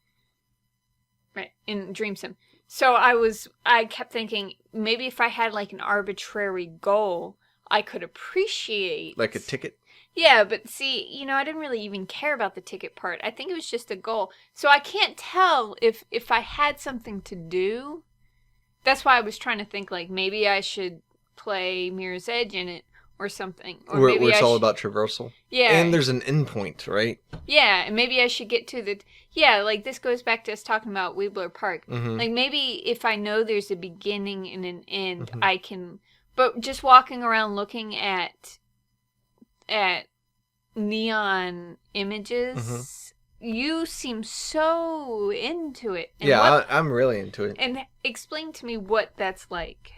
S1: Right, in Dream.Sim. So I kept thinking, maybe if I had like an arbitrary goal, I could appreciate...
S2: Like a ticket?
S1: Yeah, but see, I didn't really even care about the ticket part. I think it was just a goal. So I can't tell if I had something to do. That's why I was trying to think, like, maybe I should play Mirror's Edge in it. or something. Or
S2: where
S1: maybe
S2: it's all about traversal.
S1: Yeah.
S2: And there's an endpoint, right?
S1: Yeah, and maybe I should get to the... Yeah, like this goes back to us talking about Weebler Park.
S2: Mm-hmm.
S1: Like maybe if I know there's a beginning and an end,
S2: Mm-hmm.
S1: I can... But just walking around looking at neon images,
S2: Mm-hmm.
S1: you seem so into it. And
S2: Yeah, I'm really into it.
S1: And explain to me what that's like.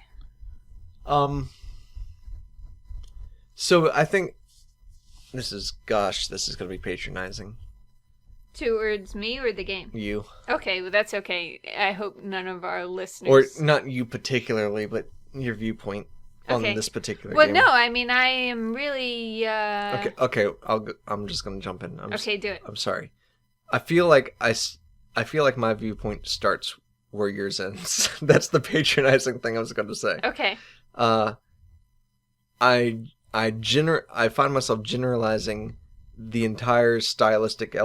S2: So I think this is going to be patronizing.
S1: Towards me or the game?
S2: You.
S1: Okay, well that's okay. I hope none of our listeners...
S2: Or not you particularly, but your viewpoint on this particular game.
S1: Well, no, I mean, I am really...
S2: Okay, I'm just going to jump in.
S1: Do it.
S2: I'm sorry. I feel like my viewpoint starts where yours ends. That's the patronizing thing I was going to say.
S1: Okay.
S2: I find myself generalizing the entire stylistic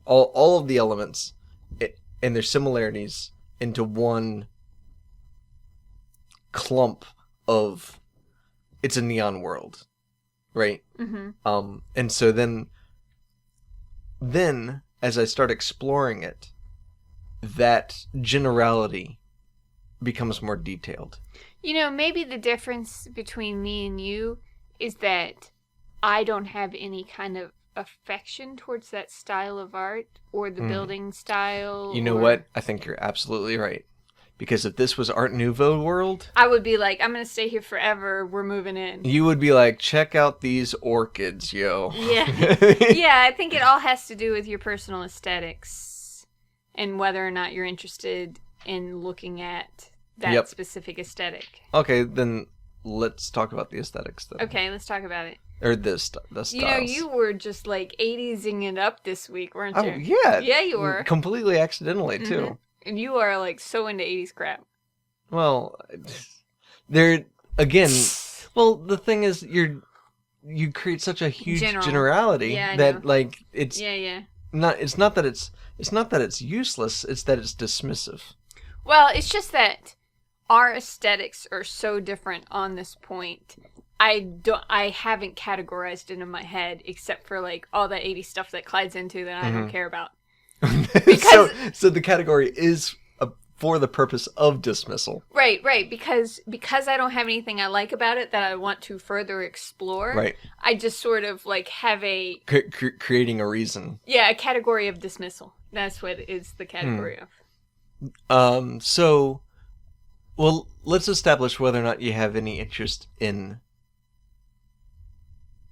S2: all of the elements and their similarities into one clump of it's a neon world, right?
S1: Mm-hmm.
S2: And so then as I start exploring it, that generality becomes more detailed.
S1: You know, maybe the difference between me and you is that I don't have any kind of affection towards that style of art or the building style.
S2: You know what? I think you're absolutely right. Because if this was Art Nouveau world,
S1: I would be like, I'm going to stay here forever. We're moving in.
S2: You would be like, check out these orchids, yo.
S1: Yeah. Yeah, I think it all has to do with your personal aesthetics and whether or not you're interested in looking at that specific aesthetic.
S2: Okay, then let's talk about the aesthetics, though.
S1: Okay, let's talk about it.
S2: Or the styles.
S1: You know, you were just like 80s-ing it up this week, weren't you?
S2: Oh, yeah.
S1: Yeah, you were.
S2: Completely accidentally, too.
S1: Mm-hmm. And you are like so into 80s crap.
S2: Well, there again. Well, the thing is, you create such a huge generality that like it's not. It's not that it's useless. It's that it's dismissive.
S1: Well, it's just that our aesthetics are so different on this point. I haven't categorized it in my head except for like all that 80s stuff that Clyde's into that I don't care about.
S2: So the category is for the purpose of dismissal.
S1: Right. Because I don't have anything I like about it that I want to further explore.
S2: Right.
S1: I just sort of like have a...
S2: creating a reason.
S1: Yeah, a category of dismissal. That's what is the category
S2: of. So, well, let's establish whether or not you have any interest in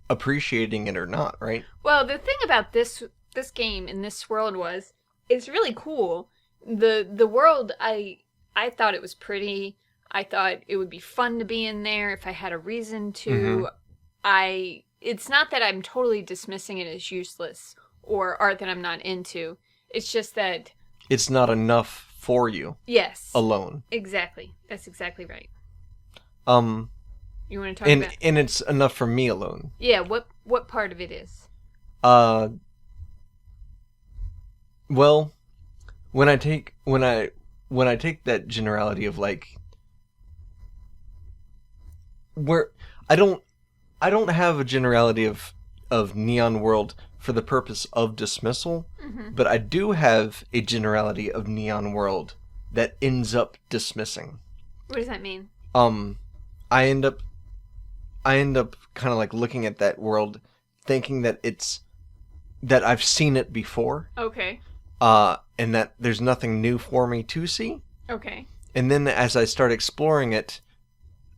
S2: appreciating it or not, right?
S1: Well, the thing about this game in this world was it's really cool. The world, I thought it was pretty. I thought it would be fun to be in there if I had a reason to. It's not that I'm totally dismissing it as useless or art that I'm not into. It's just that
S2: it's not enough for you.
S1: Yes.
S2: Alone.
S1: Exactly. That's exactly right. You want to talk about?
S2: And it's enough for me alone.
S1: Yeah. What part of it is?
S2: Well, when I take that generality of like where I don't have a generality of neon world for the purpose of dismissal, but I do have a generality of neon world that ends up dismissing.
S1: What does that mean?
S2: I end up kind of like looking at that world thinking that I've seen it before.
S1: Okay.
S2: And that there's nothing new for me to see.
S1: Okay.
S2: And then as I start exploring it,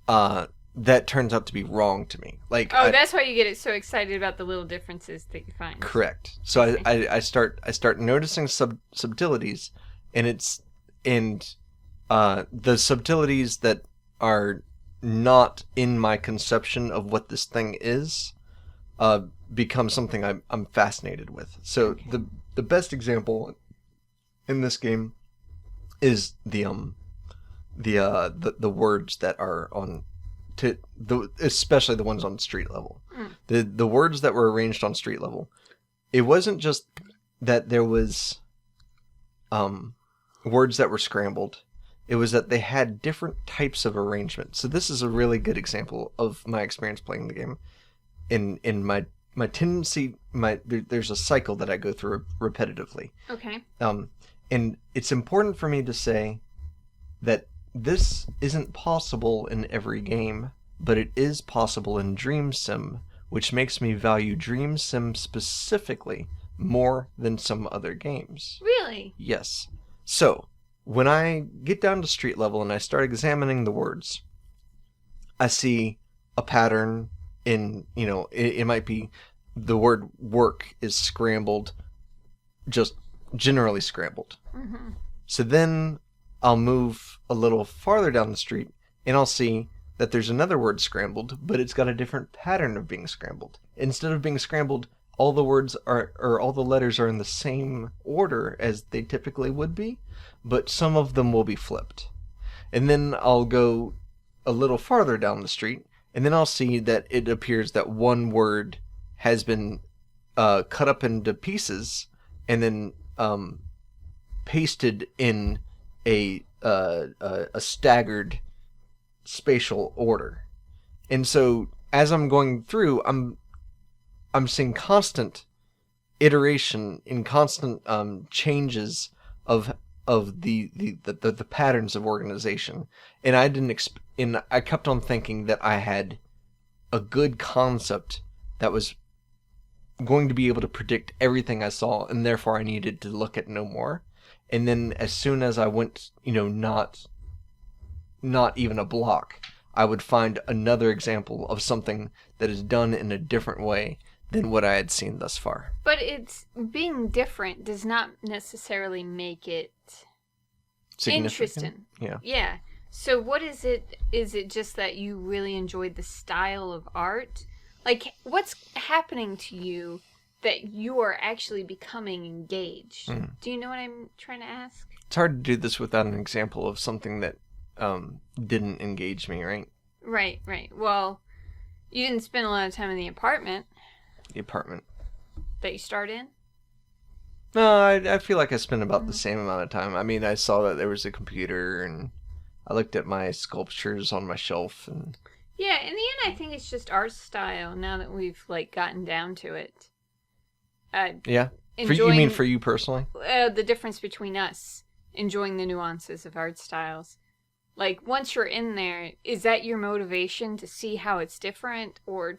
S2: that turns out to be wrong to me. Like,
S1: that's why you get so excited about the little differences that you find.
S2: Correct. So I start noticing subtleties, and the subtleties that are not in my conception of what this thing is, become something I'm fascinated with. So the best example in this game is the words that are on especially the ones on street level. The words that were arranged on street level. It wasn't just that there was words that were scrambled. It was that they had different types of arrangement. So this is a really good example of my experience playing the game. In my tendency, there's a cycle that I go through repetitively.
S1: Okay.
S2: And it's important for me to say that this isn't possible in every game, but it is possible in Dream.Sim, which makes me value Dream.Sim specifically more than some other games.
S1: Really?
S2: Yes. So, when I get down to street level and I start examining the words, I see a pattern in, it might be the word work is scrambled, just generally scrambled.
S1: Mm-hmm.
S2: So then I'll move a little farther down the street and I'll see that there's another word scrambled, but it's got a different pattern of being scrambled. Instead of being scrambled, all the words all the letters are in the same order as they typically would be, but some of them will be flipped. And then I'll go a little farther down the street, and then I'll see that it appears that one word has been cut up into pieces and then pasted in a staggered spatial order. And so as I'm going through, I'm seeing constant iteration and constant changes of the patterns of organization. And I kept on thinking that I had a good concept that was going to be able to predict everything I saw, and therefore I needed to look at no more. And then as soon as I went, not even a block, I would find another example of something that is done in a different way than what I had seen thus far.
S1: But it's being different does not necessarily make it interesting.
S2: Yeah.
S1: Yeah. So what is it? Is it just that you really enjoyed the style of art? Like, what's happening to you that you are actually becoming engaged? Do you know what I'm trying to ask?
S2: It's hard to do this without an example of something that didn't engage me, right?
S1: Right. Well, you didn't spend a lot of time in the apartment.
S2: The apartment
S1: that you start in?
S2: No, I feel like I spent about the same amount of time. I mean, I saw that there was a computer, and I looked at my sculptures on my shelf, and
S1: yeah, in the end, I think it's just art style. Now that we've gotten down to it.
S2: Yeah.
S1: You
S2: mean for you personally?
S1: The difference between us enjoying the nuances of art styles. Like, once you're in there, is that your motivation to see how it's different, or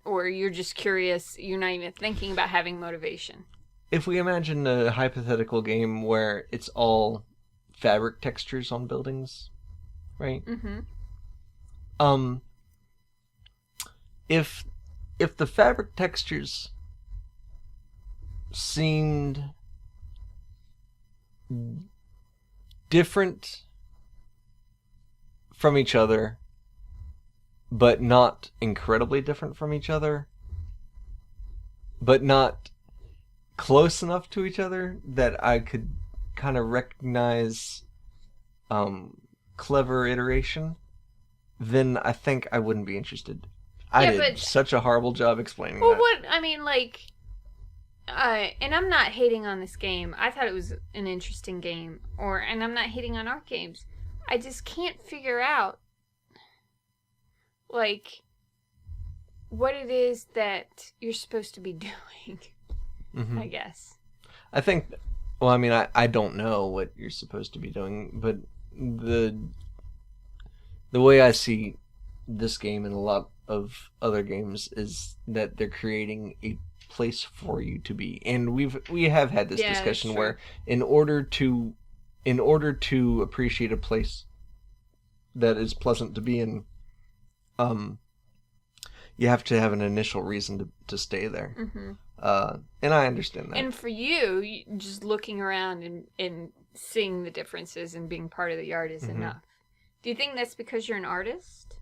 S1: you're just curious, you're not even thinking about having motivation?
S2: If we imagine a hypothetical game where it's all fabric textures on buildings, right?
S1: Mm-hmm.
S2: If the fabric textures seemed different from each other, but not incredibly different from each other, but not close enough to each other that I could kind of recognize clever iteration, then I think I wouldn't be interested. I did such a horrible job explaining that.
S1: Well, and I'm not hating on this game. I thought it was an interesting game, and I'm not hating on art games. I just can't figure out, what it is that you're supposed to be doing.
S2: Mm-hmm.
S1: I guess.
S2: I think, I don't know what you're supposed to be doing, but the way I see this game and a lot of other games is that they're creating a place for you to be. And we have had this discussion where in order to appreciate a place that is pleasant to be in, you have to have an initial reason to stay there.
S1: Mm-hmm.
S2: And I understand that.
S1: And for you, just looking around and seeing the differences and being part of the art is enough. Do you think that's because you're an artist?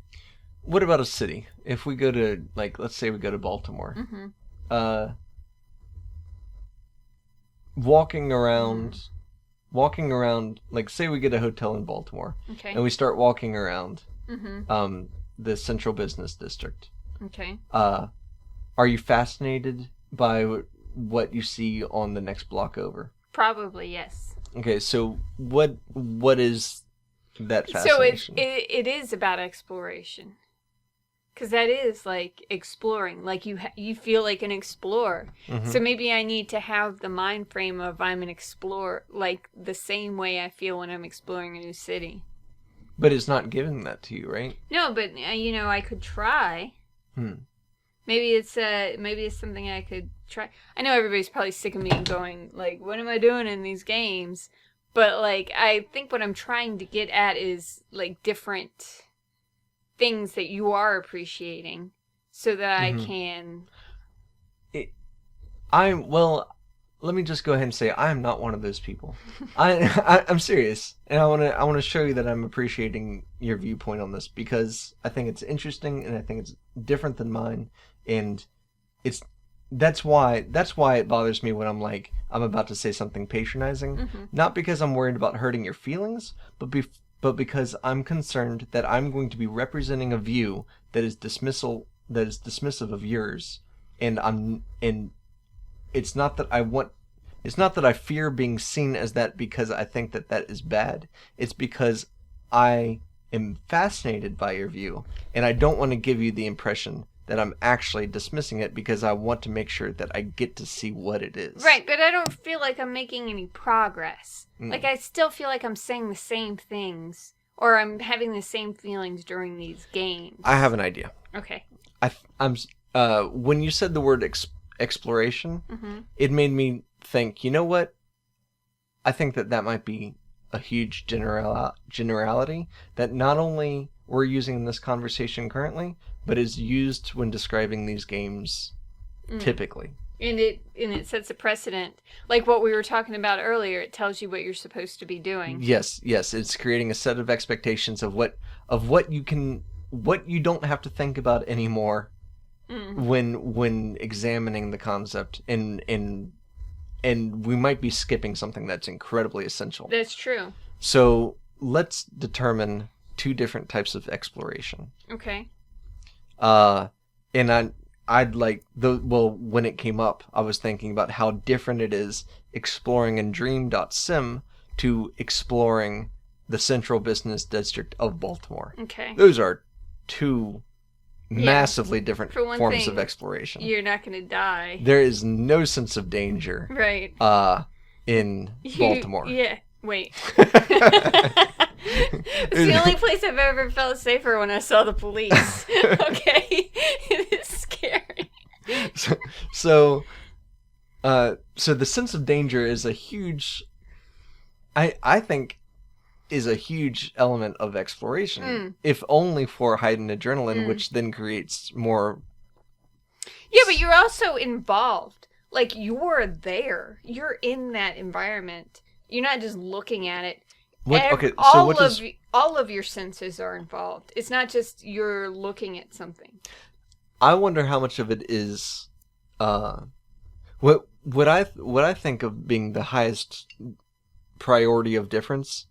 S2: What about a city? If we go to, let's say we go to Baltimore.
S1: Mm-hmm.
S2: Walking around, say we get a hotel in Baltimore.
S1: Okay.
S2: And we start walking around
S1: mm-hmm.
S2: The central business district.
S1: Okay.
S2: Are you fascinated by what you see on the next block over?
S1: Probably, yes.
S2: Okay, so what is that
S1: So
S2: fascination?
S1: it is about exploration. Because that is like exploring. Like you feel like an explorer.
S2: Mm-hmm.
S1: So maybe I need to have the mind frame of I'm an explorer, like the same way I feel when I'm exploring a new city.
S2: But it's not giving that to you, right?
S1: No, but I could try. Maybe it's something I could try. I know everybody's probably sick of me going like, what am I doing in these games? But like I think what I'm trying to get at is like different things that you are appreciating so that I can
S2: Let me just go ahead and say I am not one of those people. I'm serious, and I want to show you that I'm appreciating your viewpoint on this because I think it's interesting and I think it's different than mine, and that's why it bothers me when I'm about to say something patronizing, not because I'm worried about hurting your feelings, but because I'm concerned that I'm going to be representing a view that is dismissive of yours, and it's not that I fear being seen as that because I think that is bad. It's because I am fascinated by your view, and I don't want to give you the impression that I'm actually dismissing it because I want to make sure that I get to see what it is.
S1: Right, but I don't feel like I'm making any progress. Like I still feel like I'm saying the same things or I'm having the same feelings during these games.
S2: I have an idea.
S1: Okay.
S2: When you said the word exploration, it made me think, you know what? I think that might be a huge generality that not only we're using in this conversation currently, but is used when describing these games typically.
S1: And it sets a precedent. Like what we were talking about earlier, it tells you what you're supposed to be doing.
S2: Yes, it's creating a set of expectations of what you don't have to think about anymore when examining the concept, and we might be skipping something that's incredibly essential.
S1: That's true.
S2: So let's determine two different types of exploration.
S1: Okay.
S2: And I'd like when it came up, I was thinking about how different it is exploring in Dream.Sim to exploring the central business district of Baltimore.
S1: Okay.
S2: Those are two massively different forms of exploration.
S1: You're not going to die.
S2: There is no sense of danger.
S1: Right.
S2: In Baltimore.
S1: Yeah. Wait. It's the only place I've ever felt safer when I saw the police. Okay. It is scary.
S2: So the sense of danger is a huge, I think, is a huge element of exploration, if only for heightened adrenaline, which then creates more.
S1: Yeah, but you're also involved. Like, you're there. You're in that environment. You're not just looking at it. All of your senses are involved. It's not just you're looking at something.
S2: I wonder how much of it is what I think of being the highest priority of difference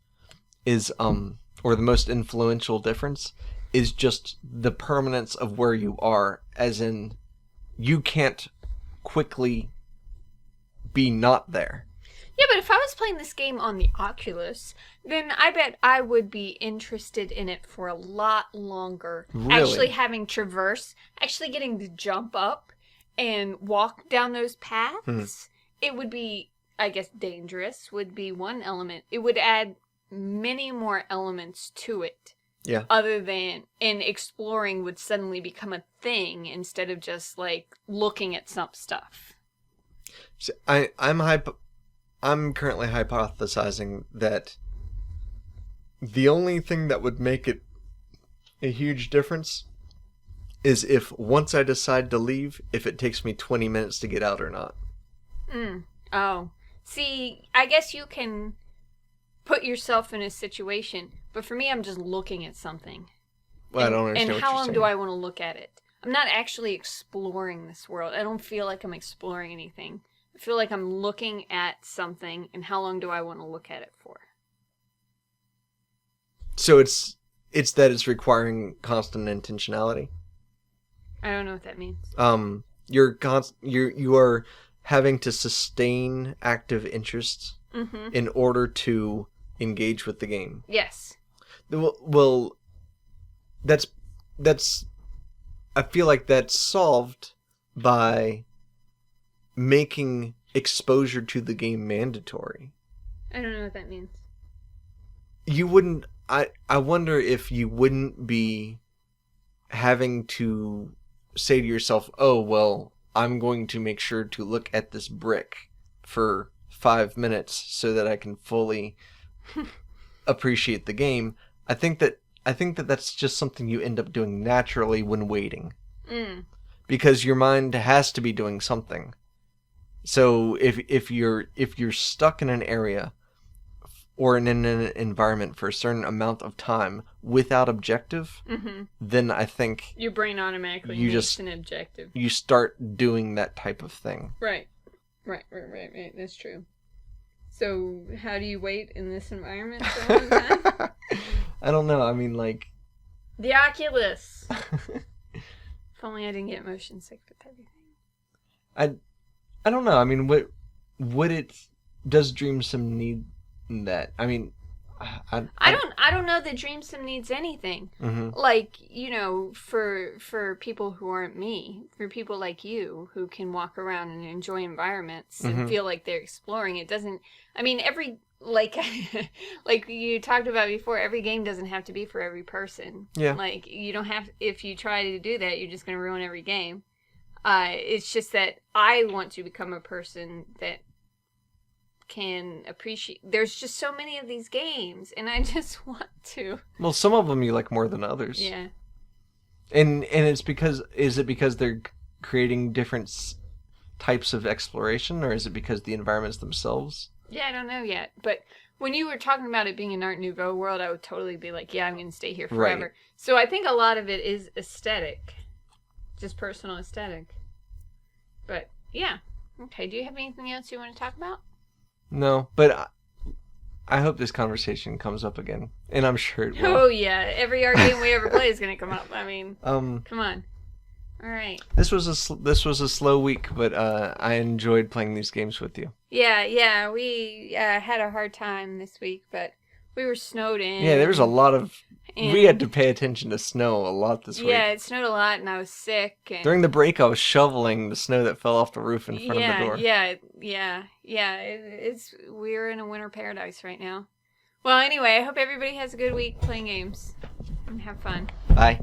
S2: is or the most influential difference is just the permanence of where you are, as in you can't quickly be not there.
S1: Yeah, but if I was playing this game on the Oculus, then I bet I would be interested in it for a lot longer.
S2: Really?
S1: Actually having traverse, actually getting to jump up and walk down those paths. It would be, I guess, dangerous would be one element. It would add many more elements to it.
S2: Yeah.
S1: Other than, and exploring would suddenly become a thing instead of just like looking at some stuff.
S2: So I'm currently hypothesizing that the only thing that would make it a huge difference is if once I decide to leave, if it takes me 20 minutes to get out or not.
S1: Oh. See, I guess you can put yourself in a situation, but for me, I'm just looking at something.
S2: Well, I don't understand what you're saying.
S1: And how long do I want to look at it? I'm not actually exploring this world. I don't feel like I'm exploring anything. I feel like I'm looking at something, and how long do I want to look at it for?
S2: So it's that it's requiring constant intentionality.
S1: I don't know what that means.
S2: You are having to sustain active interest in order to engage with the game.
S1: Yes.
S2: Well, that's I feel like that's solved by making exposure to the game mandatory.
S1: I don't know what that means.
S2: You wouldn't... I wonder if you wouldn't be having to say to yourself, oh, well, I'm going to make sure to look at this brick for 5 minutes so that I can fully appreciate the game. I think that that's just something you end up doing naturally when waiting. Because your mind has to be doing something. So if you're stuck in an area or in an environment for a certain amount of time without objective, then I think
S1: your brain automatically makes an objective.
S2: You start doing that type of thing.
S1: Right. That's true. So how do you wait in this environment for a long time?
S2: I don't know. I mean, like...
S1: The Oculus. If only I didn't get motion sick with everything.
S2: I don't know. I mean, does Dream.Sim need that? I mean,
S1: I don't know that Dream.Sim needs anything. Like, for people who aren't me, for people like you who can walk around and enjoy environments and feel like they're exploring, it doesn't. I mean, like you talked about before, every game doesn't have to be for every person.
S2: Yeah.
S1: Like, you don't have. If you try to do that, you're just going to ruin every game. It's just that I want to become a person that can appreciate. There's just so many of these games, and I just want to. Well,
S2: some of them you like more than others.
S1: Yeah.
S2: And it's because, is it because they're creating different types of exploration, or is it because the environments themselves?
S1: Yeah, I don't know yet. But when you were talking about it being an Art Nouveau world, I would totally be like, yeah, I'm going to stay here forever. Right. So I think a lot of it is aesthetic. Just personal aesthetic. But, yeah. Okay, do you have anything else you want to talk about?
S2: No, but I hope this conversation comes up again. And I'm sure it will.
S1: Oh, yeah. Every art game we ever play is going to come up. I mean, come on. All right.
S2: This was a slow week, but I enjoyed playing these games with you.
S1: Yeah. We had a hard time this week, but we were snowed in.
S2: Yeah, there was a lot of... we had to pay attention to snow a lot this week.
S1: Yeah, it snowed a lot, and I was sick. And...
S2: During the break, I was shoveling the snow that fell off the roof in front of the door.
S1: Yeah. We're in a winter paradise right now. Well, anyway, I hope everybody has a good week playing games. And have fun.
S2: Bye.